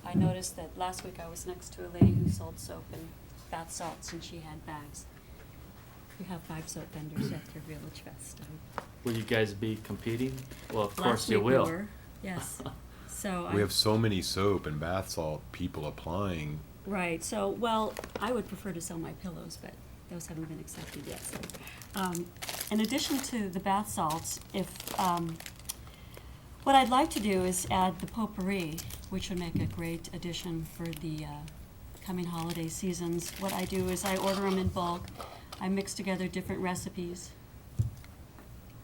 I noticed that last week I was next to a lady who sold soap and bath salts, and she had bags. You have 5 soap vendors at your VillageFest. Will you guys be competing? Well, of course Last you week we will. were, yes. So We have so many soap and bath salt people applying. right. So, well, I would prefer to sell my pillows, but those haven't been accepted yet. So, in addition to the bath salts, if what I'd like to do is add the potpourri, which would make a great addition for the coming holiday seasons. What I do is I order them in bulk. I mix together different recipes,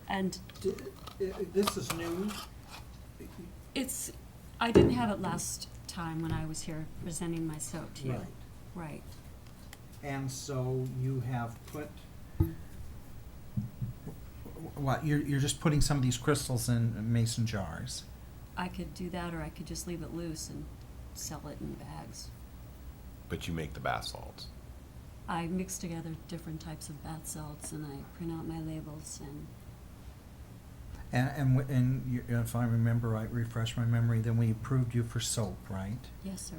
and This is new. it's. I didn't have it last time when I was here presenting my soap to you. Right. Right. And so you have put, what, you're just putting some of these crystals in mason jars? I could do that, or I could just leave it loose and sell it in bags. But you make the bath salts. I mix together different types of bath salts, and I print out my labels, and If I remember right, refresh my memory, then we approved you for soap, right? yes, sir,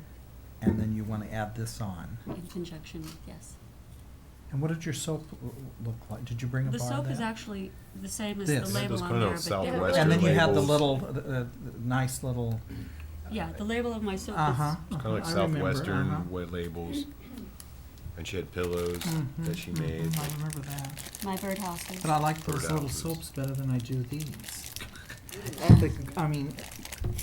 And then you want to add this on. in conjunction with, yes. And what did your soap look like? Did you bring a The bar of soap is that? actually the same as This. the Yeah, label those on kind there, of but Southwestern And then you had the labels. little, nice little, yeah, the label of my soap uh-huh. is, Kind of like I remember, Southwestern uh-huh. wet labels. And she had pillows Mhm, that she made. I remember that. my birdhouses. But I like those little Birdhouses. soaps better than I do these. I mean,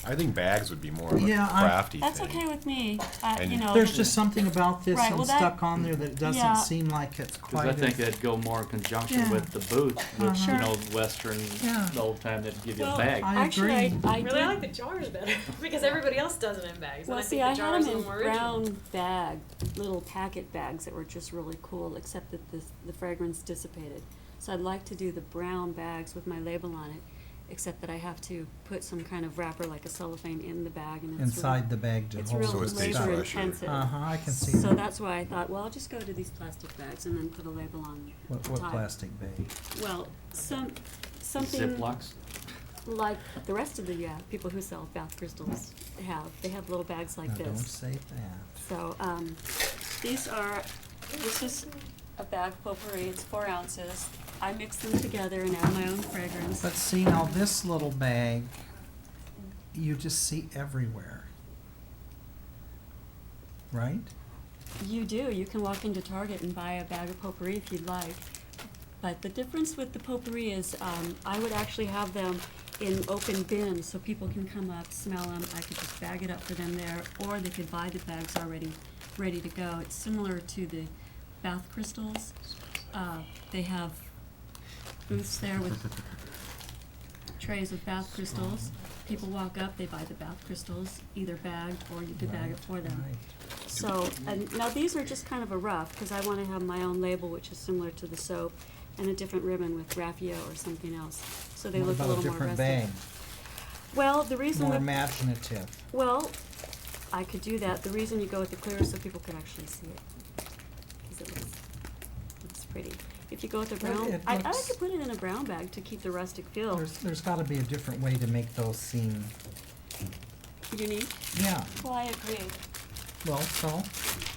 I think bags would be more of a Yeah, crafty That's thing. okay with me, And you know. there's just something about this Right, and well, that- stuck on there that doesn't yeah. seem like it's Because quite I think as- that'd go more in conjunction Yeah. with the booth, which, Sure. you know, Western, Yeah. the old time, they'd give you a Well, bag. I actually, agree. I Really, I like did. the jars better because everybody else does it in bags. Well, and I see, think I the had jars them are in more original. brown bag, little packet bags that were just really cool, except that the fragrance dissipated. So I'd like to do the brown bags with my label on it, except that I have to put some kind of wrapper like a cellophane in the bag, and it's inside the bag to it's hold real So it stays labor fresher. intensive. Uh-huh, I can see So that. that's why I thought, well, I'll just go to these plastic bags and then put a label on What the top. plastic bag? Well, something Ziplocs? like the rest of the people who sell bath crystals have. They have little bags like Now, don't this. say that. So, this is a bag of potpourri, it's 4 ounces. I mix them together and add my own fragrance. But see, now this little bag, you just see everywhere. Right? You do. You can walk into Target and buy a bag of potpourri if you'd like. But the difference with the potpourri is I would actually have them in open bins so people can come up, smell them. I could just bag it up for them there, or they could buy the bags already ready to go. It's similar to the bath crystals. They have booths there with trays of bath crystals. People walk up, they buy the bath crystals, either bagged or you could bag it for them. Right. So, and now these are just kind of a rough, because I want to have my own label, which is similar to the soap, and a different ribbon with raffia or something else, so they What look a about little more different rustic. bag? Well, the reason More that, imaginative. well, I could do that. The reason you go with the clear is so people could actually see it, because it looks pretty. If you go with the Well, brown, it I looks- could put it in a brown bag to keep the rustic feel There's gotta be a different way to make those seem, unique. yeah, Well, I agree, well, so,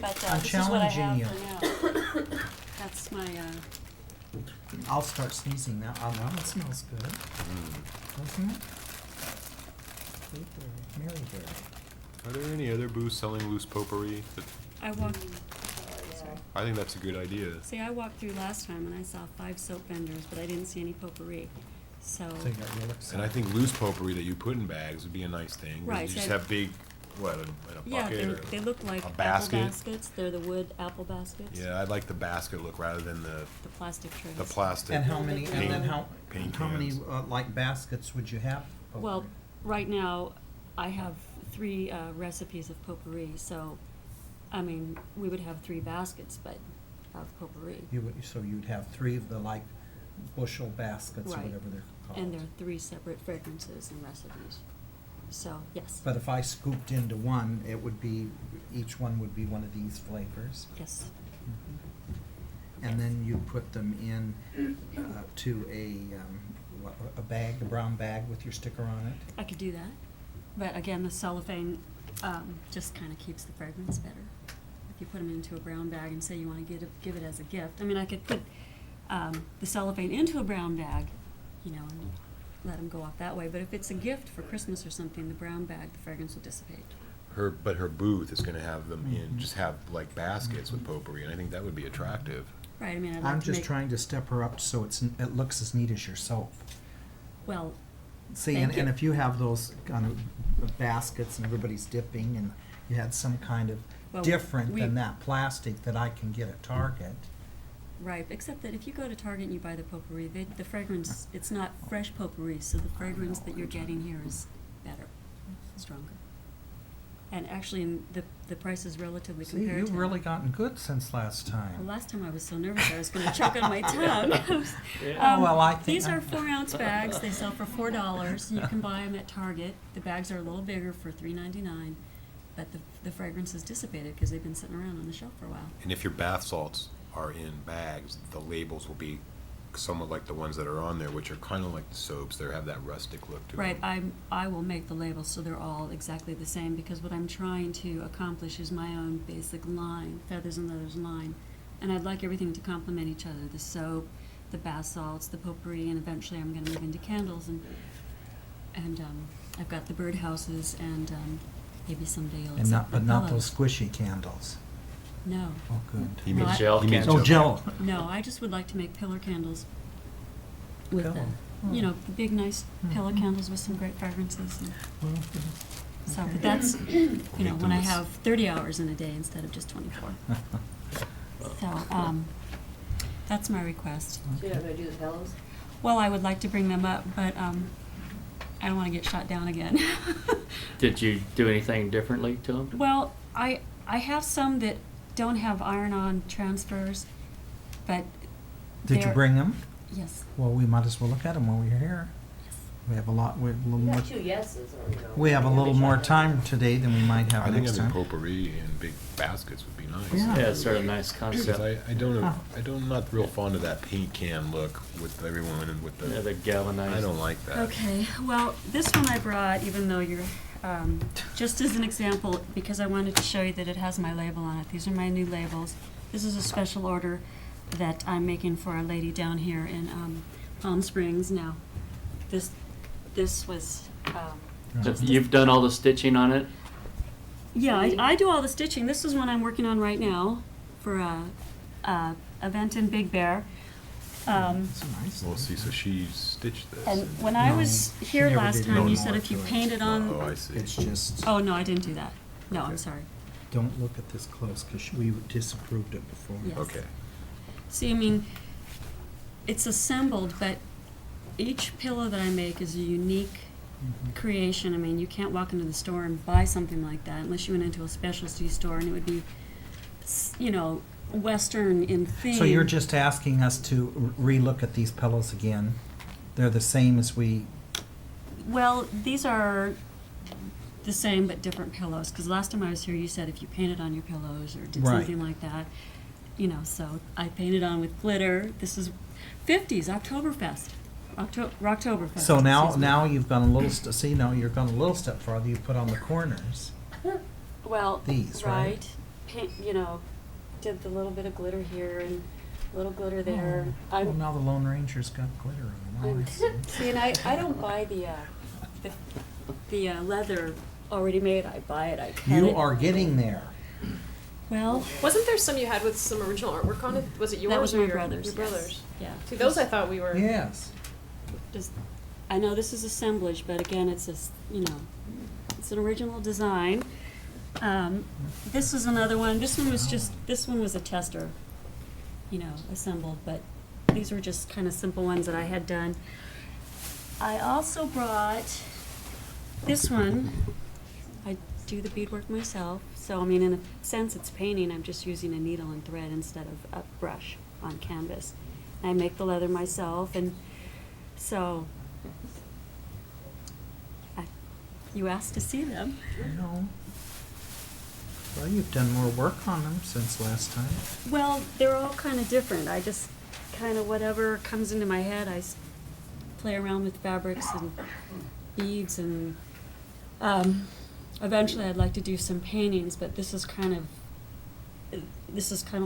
but I'm this is what I challenging have for now. That's my, I'll start sneezing now. Oh, now it smells good, doesn't it? Blueberry, Maryberry. Are there any other booths selling loose potpourri? I walked, I think that's a good idea. see, I walked through last time and I saw 5 soap vendors, but I didn't see any potpourri, so. So you got real And excited. I think loose potpourri that you put in bags would be a nice thing. 'Cause Right, You just so- have big, what, in a Yeah, bucket or? they look like a apple basket? baskets, they're the wood apple baskets. Yeah, I'd like the basket look rather than the plastic trays. plastic. And how many, and then paint- how paint many, cans. like baskets would you have? Well, right now, I have 3 recipes of potpourri, so, I mean, we would have 3 baskets, but of potpourri. You would, so you'd have 3 of the like bushel baskets or Right. whatever they're called. And there are 3 separate fragrances and recipes. So, yes. But if I scooped into one, it would be, each one would be one of these flavors. Yes. And then you put them in to a bag, a brown bag with your sticker on it. I could do that. But again, the cellophane just kind of keeps the fragrance better. If you put them into a brown bag and say you want to give it as a gift. I mean, I could put the cellophane into a brown bag, you know, and let them go off that way. But if it's a gift for Christmas or something, the brown bag, the fragrance will dissipate. But her booth is gonna have them in, Mhm. just have like baskets with potpourri, and I think that would be attractive. Right, I mean, I'd like I'm to just make, trying to step her up so it looks as neat as your soap. well, See, Thank and you. if you have those kind of baskets and everybody's dipping and you had some kind of Well, different we- than that plastic that I can get at Target. right, except that if you go to Target and you buy the potpourri, the fragrance, it's not fresh potpourri, so the fragrance that you're getting here is better, stronger. And actually, the price is relatively See, comparative. you've really gotten good since last Well, time. last time I was so nervous I was going to choke on my tongue. Yeah. Well, I think These are 4-ounce bags. They sell for $4. You can buy them at Target. The bags are a little bigger for $3.99, but the fragrance is dissipated because they've been sitting around on the shelf for a while. And if your bath salts are in bags, the labels will be somewhat like the ones that are on there, which are kind of like the soaps. They have that rustic look to Right. them. I will make the labels so they're all exactly the same because what I'm trying to accomplish is my own basic line, feathers and leathers line, and I'd like everything to complement each other: the soap, the bath salts, the potpourri, and eventually I'm going to move into candles and I've got the birdhouses and maybe someday you'll And accept but the not pillows. those squishy candles. No. Oh, good. He No, means I- Gel he means candles. Oh, gel. No, I just would like to make pillar candles with Pillow. you know, the big nice pillow Mhm. candles with some great fragrances. And Well, so, okay. but that's, you know, Make when I them have 30 hours in a day instead of just 24. So, that's my request. So you're not gonna do the pillows? Well, I would like to bring them up, but I don't want to get shot down again. Did you do anything differently to them? Well, I have some that don't have iron-on transfers, but Did you they're- bring them? Yes. Well, we might as well look at them while we're here. We have a little You more, got 2 yeses, or, you know. we have a little more time today than we might have I think next having time. potpourri in big baskets would be nice. Yeah. Yeah, it's sort of a nice Because concept. I'm not real fond of that paint can look with everyone and with Yeah, the, the galvanized. I don't like that. Okay, well, this one I brought, even though you're, just as an example, because I wanted to show you that it has my label on it. These are my new labels. This is a special order that I'm making for a lady down here in Palm Springs now. This was, You've done all the stitching on it? yeah, I do all the stitching. This is one I'm working on right now for a event in Big Bear. It's a nice Well, one. see, so she stitched this. And when I was she here never last did time, any you more said if you to it. painted on. Oh, I see. It's just, Oh, no, I didn't do that. No, I'm Okay. sorry. don't look at this close, because we disapproved it before. Yes. Okay. See, I mean, it's assembled, but each pillow that I make is a unique Mhm. creation. I mean, you can't walk into the store and buy something like that unless you went into a specialty store, and it would be, Western in theme. So you're just asking us to relook at these pillows again? They're the same as we, Well, these are the same but different pillows, because last time I was here, you said if you painted on your pillows or did Right. something like that, so I painted on with glitter. This is 50s, Oktoberfest. Rocktoberfest. so excuse me. now you've gone a little, you're going a little step farther, you put on the corners. Well, These, right? Paint, did the little bit of glitter here and a little glitter there. Oh, well, now the Lone Ranger's got glitter on them. Oh, I see. See, and I don't buy the leather already made. I buy it, I cut it. You are getting there. Well, Wasn't there some you had with some original artwork on it? Was it yours that was or my your brother's. Your yes. brother's. Yeah. See, those I thought we were. Yes. Just, I know this is assemblage, but again, it's it's an original design. This is another one. This one was a tester, assembled, but these were just kind of simple ones that I had done. I also brought this one. I do the beadwork myself, so I mean, in a sense, it's painting. I'm just using a needle and thread instead of a brush on canvas. I make the leather myself, and so you asked to see them. No. Well, you've done more work on them since last time. Well, they're all kind of different. I just kind of whatever comes into my head, I play around with fabrics and beads, and eventually I'd like to do some paintings, but this is kind of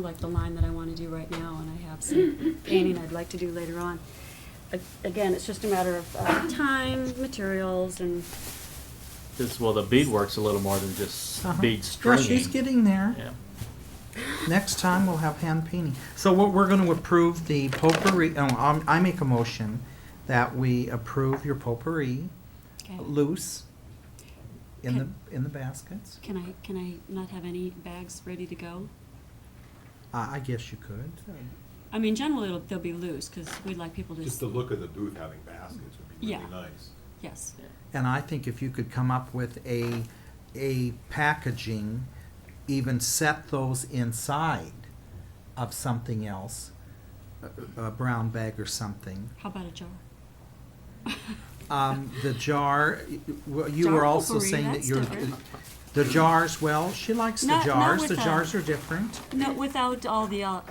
like the line that I want to do right now, and I have some painting I'd like to do later on. Again, it's just a matter of time, materials, and The beadwork's a little more than just Uh-huh. bead Yeah, stringing. she's getting there. Yeah. Next time, we'll have hand painting. So we're going to approve the potpourri, I make a motion that we approve your potpourri okay. loose in Okay. the baskets. Can I not have any bags ready to go? I guess you could. I mean, generally they'll be loose because we'd like people to. Just the look of the booth having baskets would be really Yeah. nice. Yes. And I think if you could come up with a packaging, even set those inside of something else, a brown bag or something. How about a jar? The jar, well, you Jar were also potpourri, saying that that's you're, different. the jars, well, she likes the Not jars. with The the- jars are different. No, without all the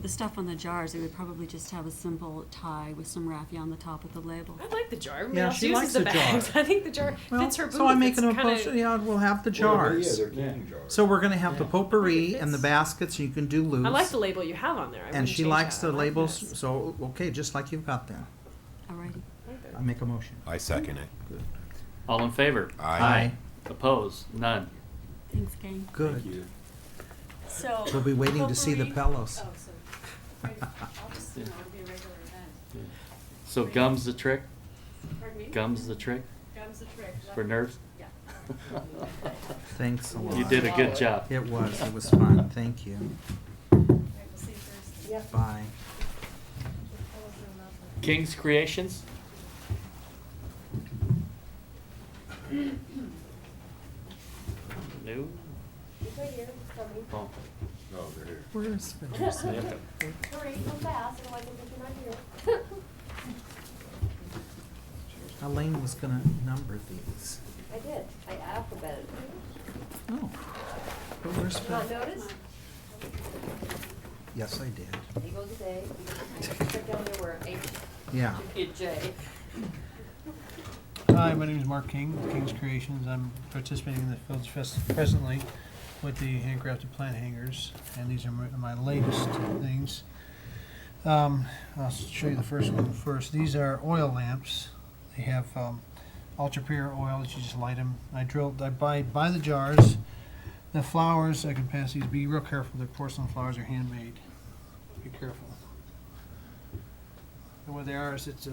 stuff on the jars, they would probably just have a simple tie with some raffia on the top with the label. I like the jar. Everybody Yeah, else she uses likes the the jar. bags. I think the jar Well, fits her booth. so I'm making a It's kinda- motion, yeah, we'll have the Well, jars. yeah, they're canning jars. So we're gonna have the Yeah. potpourri It and the fits. baskets, you can do loose. I like the label you have on there. I And wouldn't she change likes that. the I like labels, this. so, okay, just like you've got them. Alrighty. I like that. I make a motion. I second it. All in favor? Aye. Opposed? None. Thanks, gang. Good. Thank you. So. We'll be waiting to see the potpourri- pillows. Oh, so, I'll just, Yeah. it'll be a regular event. So gum's the trick? Pardon me? Gum's the trick Gum's the trick. for nerves? Yeah. Thanks a lot. You did a good job. It was fun, thank you. Alright, we'll see you Thursday. Bye. King's Creations? No? It's right here, it's coming. Oh. No, they're here. Where's Hurry, come fast, otherwise we'll think you're not here. Elaine was gonna number these. I did, I alphabeted. Oh. But where's Did you not Phil? notice? Yes, I did. There goes the day. Check down there where H, Yeah. J. Hi, my name is Mark King with King's Creations. I'm participating in the VillageFest presently with the handcrafted plant hangers, and these are my latest things. I'll show you the first one first. These are oil lamps. They have ultra pure oil that you just light them. I buy the jars. The flowers, I can pass these. Be real careful. The porcelain flowers are handmade. Be careful. And what they are is it's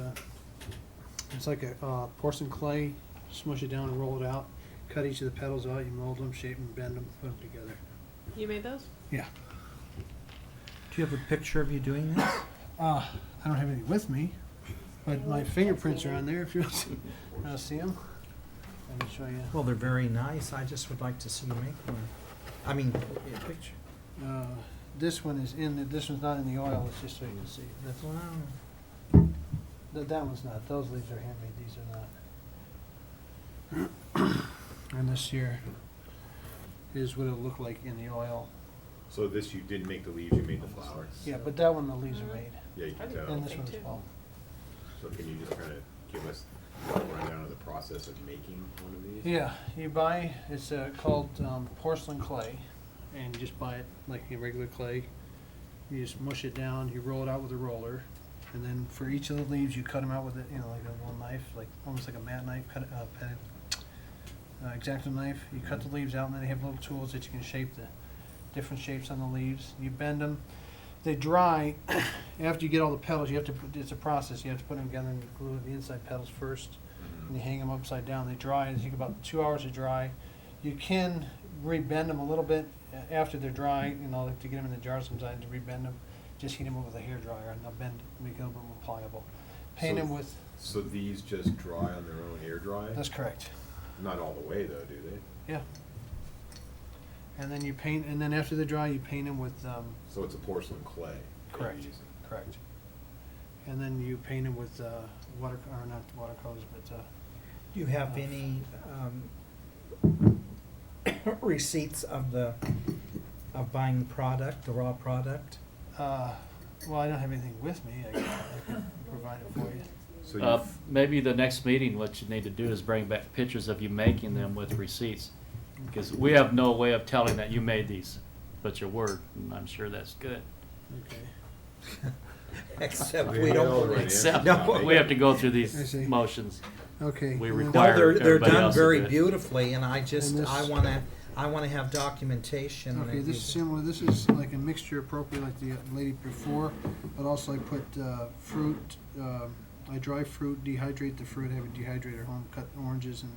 like a porcelain clay. Smush it down and roll it out. Cut each of the petals out. You mold them, shape them, bend them, put them together. You made those? Yeah. Do you have a picture of you doing this? I don't have any with me, but my fingerprints are on there if you want to see them. Let me show you. Well, they're very nice. I just would like to see you make one. I mean, a picture. This one is this one's not in the oil, it's just so you can see. That's, Wow. that one's not. Those leaves are handmade, these are not. And this here is what it'll look like in the oil. So this, you didn't make the leaves, you made the flowers? Yeah, but that one the leaves are made. Yeah, you can I tell. And this think one as too. well. So can you just kind of give us a rundown of the process of making one of these? Yeah, you buy, it's called porcelain clay, and you just buy it like your regular clay. You just mush it down, you roll it out with a roller, and then for each of the leaves, you cut them out with it, like a little knife, like almost like a mat knife, X-Acto knife. You cut the leaves out, and then they have little tools that you can shape the different shapes on the leaves. You bend them. They dry. After you get all the petals, you have to it's a process. You have to put them together and glue the inside petals first, and you hang them upside down. They dry. They take about 2 hours to dry. You can rebend them a little bit after they're dry, like to get them in the jar sometimes to rebend them. Just heat them up with a hairdryer, and they'll bend, make it a little bit more pliable. Paint them with. So these just dry on their own air dry? That's correct. Not all the way though, do they? Yeah. And then you paint, and then after they dry, you paint them with. So it's a porcelain clay that you're Correct. using. Correct. And then you paint them with not watercolors, but Do you have any receipts of buying the product, the raw product? well, I don't have anything with me. I can provide it for you. So Maybe the next meeting, what you need to do is bring back pictures of you making them with receipts. Because we have no way of telling that you made these, but your word, and I'm sure that's good. Okay. Except We we know don't. already. Except, No. we have to go through I these see. motions. Okay. We and then- require- No, they're everybody done else to very do it. beautifully, and I just, And this- I wanna have documentation. Okay, that this you- is similar. This is like a mixture appropriate like the lady before, but also I put fruit. I dry fruit, dehydrate the fruit, have a dehydrator home, cut oranges and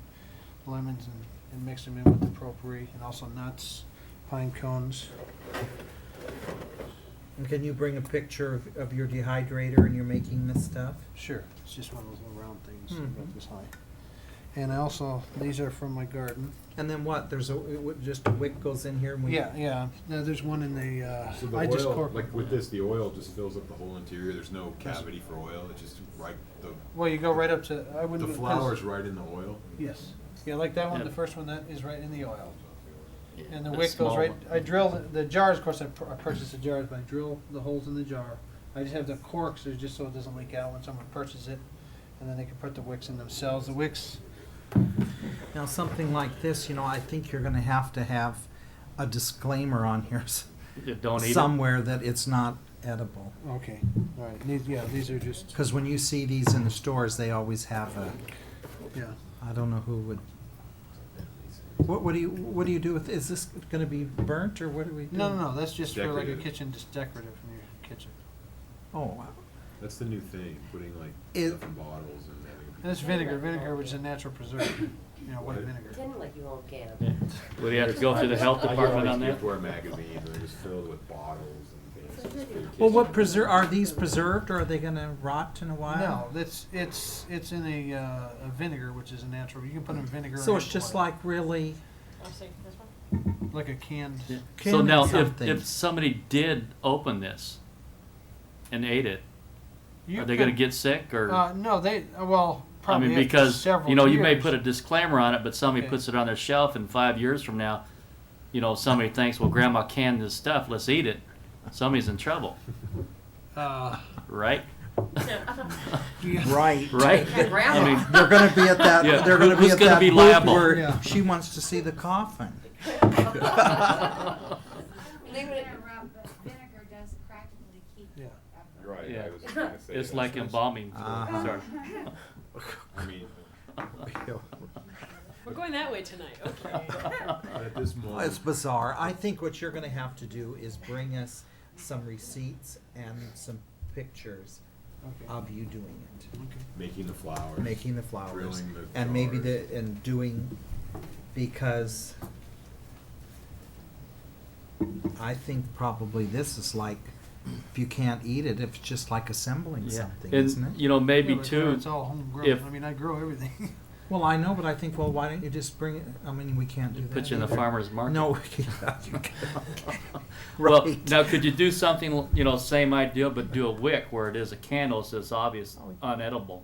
lemons and mix them in with the potpourri, and also nuts, pine cones. And can you bring a picture of your dehydrator and you're making this stuff? Sure, it's just one of those little round things Mhm. about this high. And I also, these are from my garden. And then what, just a wick goes in here and we? Yeah. Now, there's one in the, So the I just oil, cork. like with this, the oil just fills up the whole interior. There's no cavity for oil. It's just right Well, you go right up to, I the wouldn't. 'cause- flowers right in the oil. Yes. Yeah, like that one, Yeah. the first one, that is right in the oil. And the A wick goes small right, one. I drill the jars, of course, I purchased the jars, but I drill the holes in the jar. I just have the corks, there just so it doesn't leak out when someone purchases it, and then they can put the wicks in themselves. The wicks, Now, something like this, I think you're gonna have to have a disclaimer on here You don't eat it. somewhere that it's not edible. okay, all right, these are just, Because when you see these in the stores, they always have yeah. I don't know who would. What do you do with, is this gonna be burnt or what do we do? No, that's just for like a Decorative. kitchen, just decorative in your kitchen. Oh, wow. That's the new thing, putting like It- stuff in bottles and having. And it's vinegar, which is a natural preservative, white What? vinegar. Pretend like you own can. Yeah. Would you have to go through the health I get all department these on that? giftware magazines and they're just filled with bottles and things. for your Well, what kitchen. are these preserved or are they gonna rot in a while? No, it's in a vinegar, which is a natural, you can put in vinegar. So or it's just water. like really, Wanna see this one? Like a canned. Yeah. Can So be now, something. if somebody did open this and ate it, You are they gonna could- get sick or? No, well, I probably mean, after because, several you may years. put a disclaimer on it, but somebody Okay. puts it on their shelf and 5 years from now, somebody thinks, well, grandma canned this stuff, let's eat it. Somebody's in trouble, right? Yeah. right. Right? I mean, They're gonna be at that, Yeah, they're gonna be who's at gonna that be booth liable? where Yeah. she wants to see the coffin. They would- Vinegar does practically keep. Yeah. Right. Yeah. I was gonna say. It's that's like nice. embalming. Uh-huh. Sorry. I mean, We're going that way tonight, okay. at this moment. It's bizarre. I think what you're gonna have to do is bring us some receipts and some pictures Okay. of you doing it. Making the flowers. Making the flowers. Drilling the And maybe jars. and doing, because I think probably this is like, if you can't eat it, it's just like assembling Yeah. something, isn't And, it? you know, maybe Yeah, but too, It's all homegrown. if- I mean, I grow everything. Well, I know, but I think, well, why don't you just bring it, I mean, we can't do that. put you in the either. farmer's market. No, you can't. Well, Right. now could you do something, you know, same idea, but do a wick where it is a candle, so it's obvious unedible?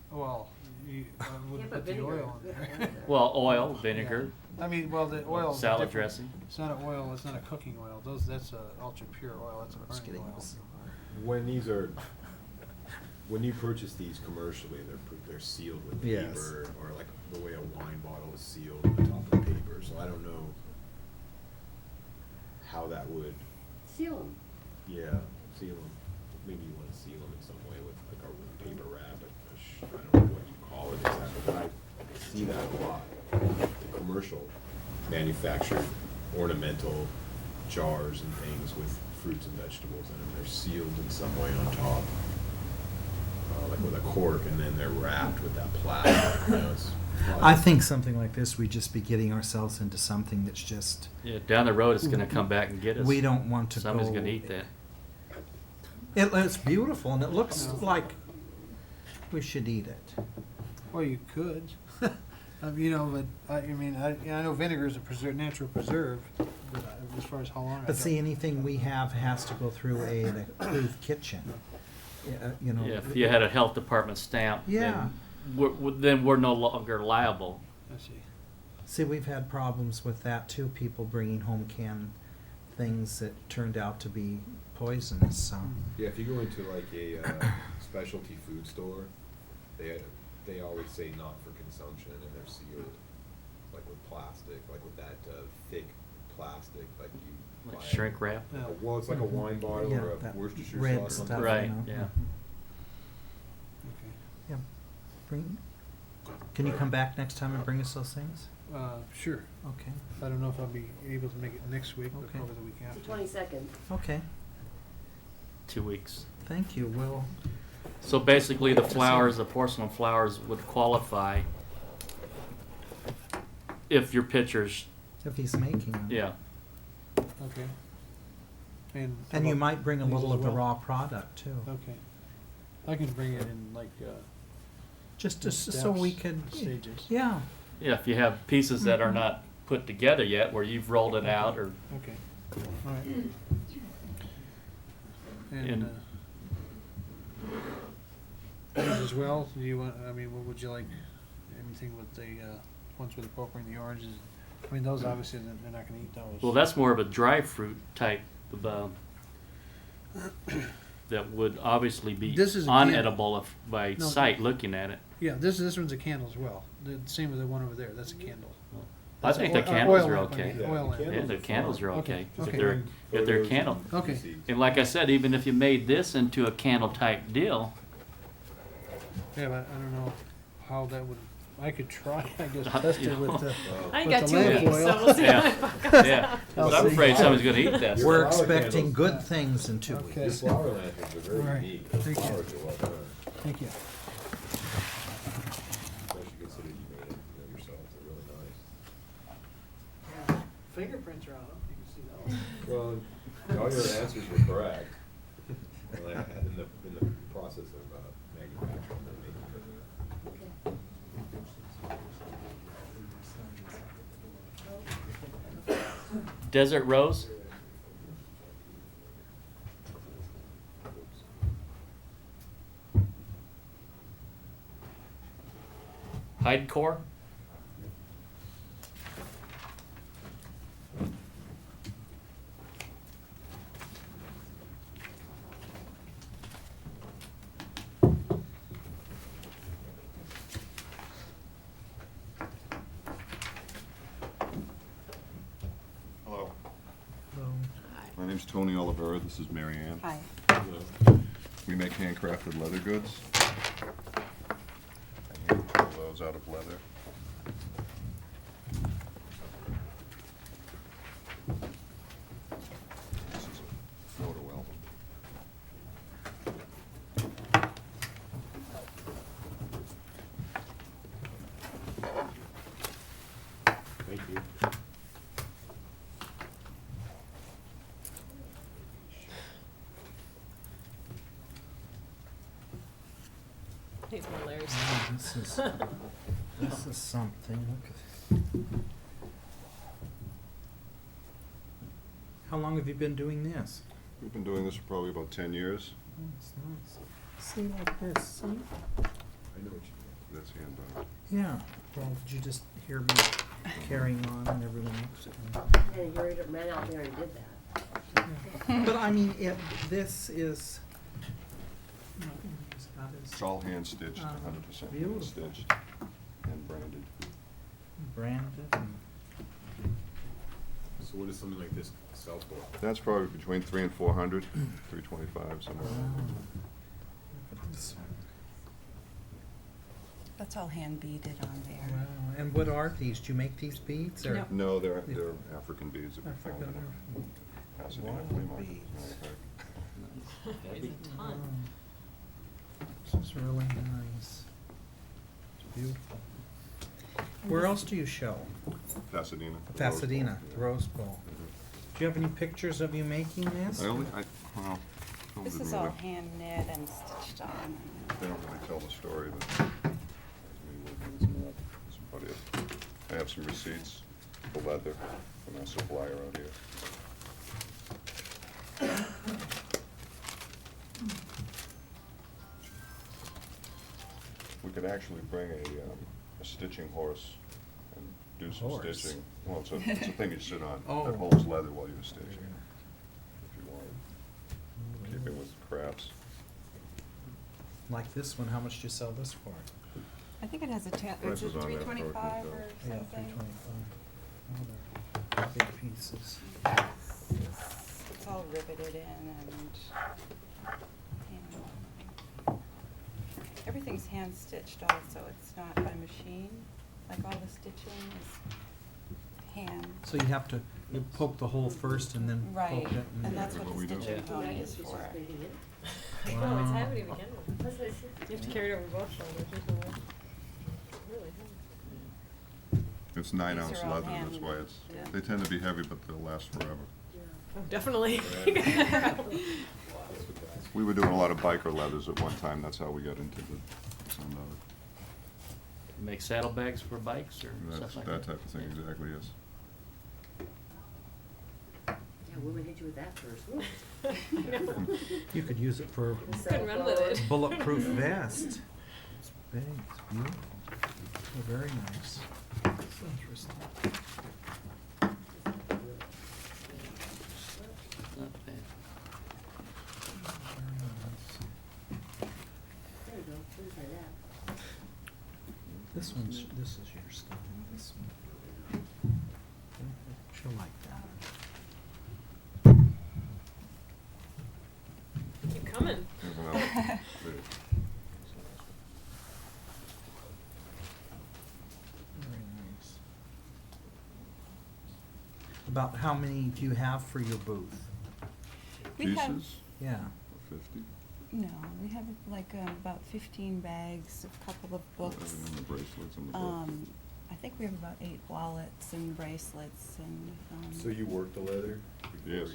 Well, I Yeah, wouldn't but put the vinegar. oil in there. Well, oil, vinegar, I mean, well, the oil. is salad different. dressing. It's not an oil. It's not a cooking oil. That's a ultra pure oil. That's a It's burning getting oil. bizarre. When you purchase these commercially, they're sealed with Yes. paper, or like the way a wine bottle is sealed at the top of paper, so I don't know how that would, Seal them. yeah, seal them. Maybe you wanna seal them in some way with like a paper wrap, I don't know what you call it exactly, but I see that a lot. The commercial manufactured ornamental jars and things with fruits and vegetables in them, they're sealed in some way on top. Like with a cork, and then they're wrapped with that plastic, you know, it's. I think something like this, we'd just be getting ourselves into something that's just, Yeah, down the road, it's gonna come back and get us. we don't want to go. Somebody's gonna eat that. It's beautiful, and it looks like we should eat it. Well, you could. You know, but I mean, I know vinegar is a natural preserve, but as far as how long. But see, anything we have has to go through an approved kitchen. You know. Yeah, if you had a health department stamp, Yeah. then we're no longer liable. I see. See, we've had problems with that too, people bringing home canned things that turned out to be poisonous, so. Yeah, if you go into like a specialty food store, they always say not for consumption, and they're sealed, like with plastic, like with that thick plastic, like you Like buy shrink wrap. Yeah. Well, it's like a wine bottle Yeah, or a that Worcestershire red sauce. stuff, something. Right, you know. yeah. Okay. Yeah. Bring, can you come back next time and bring us those things? Sure. Okay, I don't know if I'll be able to make it next week, but Okay. probably the week It's after. the 22nd. okay, 2 weeks. thank you, Will. So basically, the flowers, the porcelain flowers would qualify if your pictures, If he's making them. yeah. Okay. And. And you how about might bring a these little as of the well? raw product too. Okay. I can bring it in like, Just in so we steps, could, stages. yeah, Yeah, if you have pieces that are not put together yet, where you've rolled it out, or, Okay. All right. And, And- these as well, do you want, I mean, what would you like, anything with the, ones with the potpourri and the oranges? I mean, those obviously, they're not gonna eat those. well, that's more of a dry fruit type of, that would obviously be This is a can- unedible if, by No. sight looking at it. Yeah, this one's a candle as well, the same with the one over there, that's a candle. I That's think a- the candles oil are lamp, I okay. mean, oil lamp. Yeah, the candles are Okay, okay. If okay. they're, if they're a candle. Okay. And like I said, even if you made this into a candle type deal, Yeah, but I don't know how that would, I could try, I guess, Yeah. test it with the, I ain't with got the 2 lamp weeks, oil. so we'll see Yeah. how it comes yeah. out. But I'm afraid somebody's gonna eat that. we're flower expecting candles. good things in 2 Okay. Your weeks. flower lanterns are very Right. unique, the Thank you. flowers are well done, Thank you. especially considering you made it, you know, yourself, they're really nice. Fingerprints are on them, you can see those. Well, all your answers were correct. Well, in the process of manufacturing them, making them. Desert Rose? Hide core? Hello. My name's Tony Olivera, this is Mary Ann. Hi. We make handcrafted leather goods. I hand pull those out of leather. This is a photo album. Thank you. Needs more layers. Oh, this is something. Look at. How long have you been doing this? We've been doing this for probably about 10 years. Oh, it's nice. See, like this, see? I know what you mean. That's hand done. Yeah. Well, did you just hear me carrying on and everyone else? Yeah, you already ran out there and did that. But I mean, this is. You know, he's got his It's all hand stitched, 100% hand beautiful. stitched and branded. branded and. So what does something like this sell for? That's probably between 300 and 400, 325, somewhere around there. Look at this one. That's all hand beaded on there. Wow. And what are these? Do you make these beads or? No, they're African beads that we found in African. Pasadena Wow, flea market. beads. It's a ton. This is really nice. It's beautiful. Where else do you show? Pasadena. the Rose Bowl, Pasadena, yeah. Rose Bowl. Do you have any pictures of you making this? Well, filmed This it is really. all hand knit and stitched on. They don't really tell the story, but me working this knot is about it. I have some receipts for leather from our supplier out here. We could actually bring a stitching horse and do some Horse? stitching. Well, it's a thing you sit on Oh. that holds leather while you're stitching, if you want. Keeping with crafts. Like this one, how much do you sell this for? I think it has a Price is it is on there, $3.25 probably, or Yeah, something? $3.25. Oh, they're big pieces. It's all riveted in and everything's hand stitched also. It's not by machine. Like all the stitching is hand. So you have to, you poke the hole first and then Right, poke it and that's That's what what the we do. stitching Yeah. pony is for. I know, it's Wow. heavy to begin with. You have to carry it over both shoulders or something. Really heavy. It's 9-ounce These are all leather, that's hand- why yeah. they tend to be heavy, but they'll last forever. Oh, definitely. We were doing a lot of biker leathers at one time, that's how we got into the some of it. Make saddlebags for bikes or That's, stuff like that that? type of thing, exactly, yes. Yeah, women hit you with that first. Woo. You could use it for Couldn't run with it. bulletproof vest. It's big, it's beautiful. Oh, very nice. It's interesting. Not bad. Very nice. There you go, please try that. This is your style, this one. She'll like that. Keep coming. Here's another. There. Very nice. About how many do you have for your booth? We have- Pieces, Yeah. 50, No, we have like about 15 bags, a couple of and books. then the bracelets and the book. I think we have about 8 wallets and bracelets and. So you work the leather? Yes.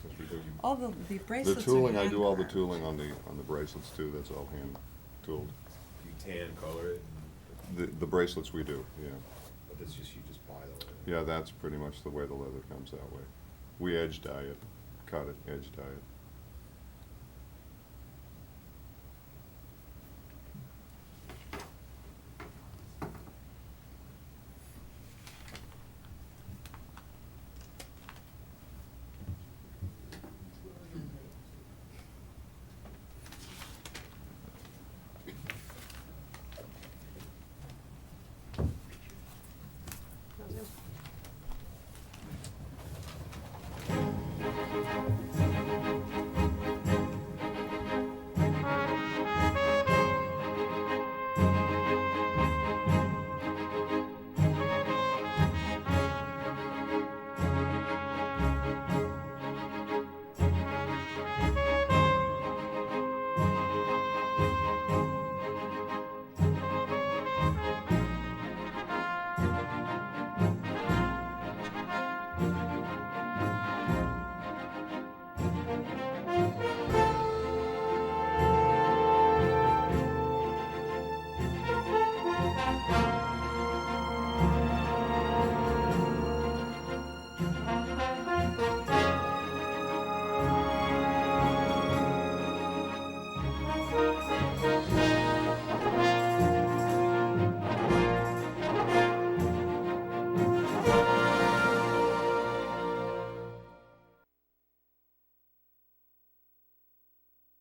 Since we do, you All the The bracelets are tooling, I do all the hand-carved. tooling on the bracelets too, that's all hand tooled. tan color it, The bracelets we do, yeah. but that's just, you just buy the leather? Yeah, that's pretty much the way the leather comes that way. We edge dye it, cut it, edge dye it.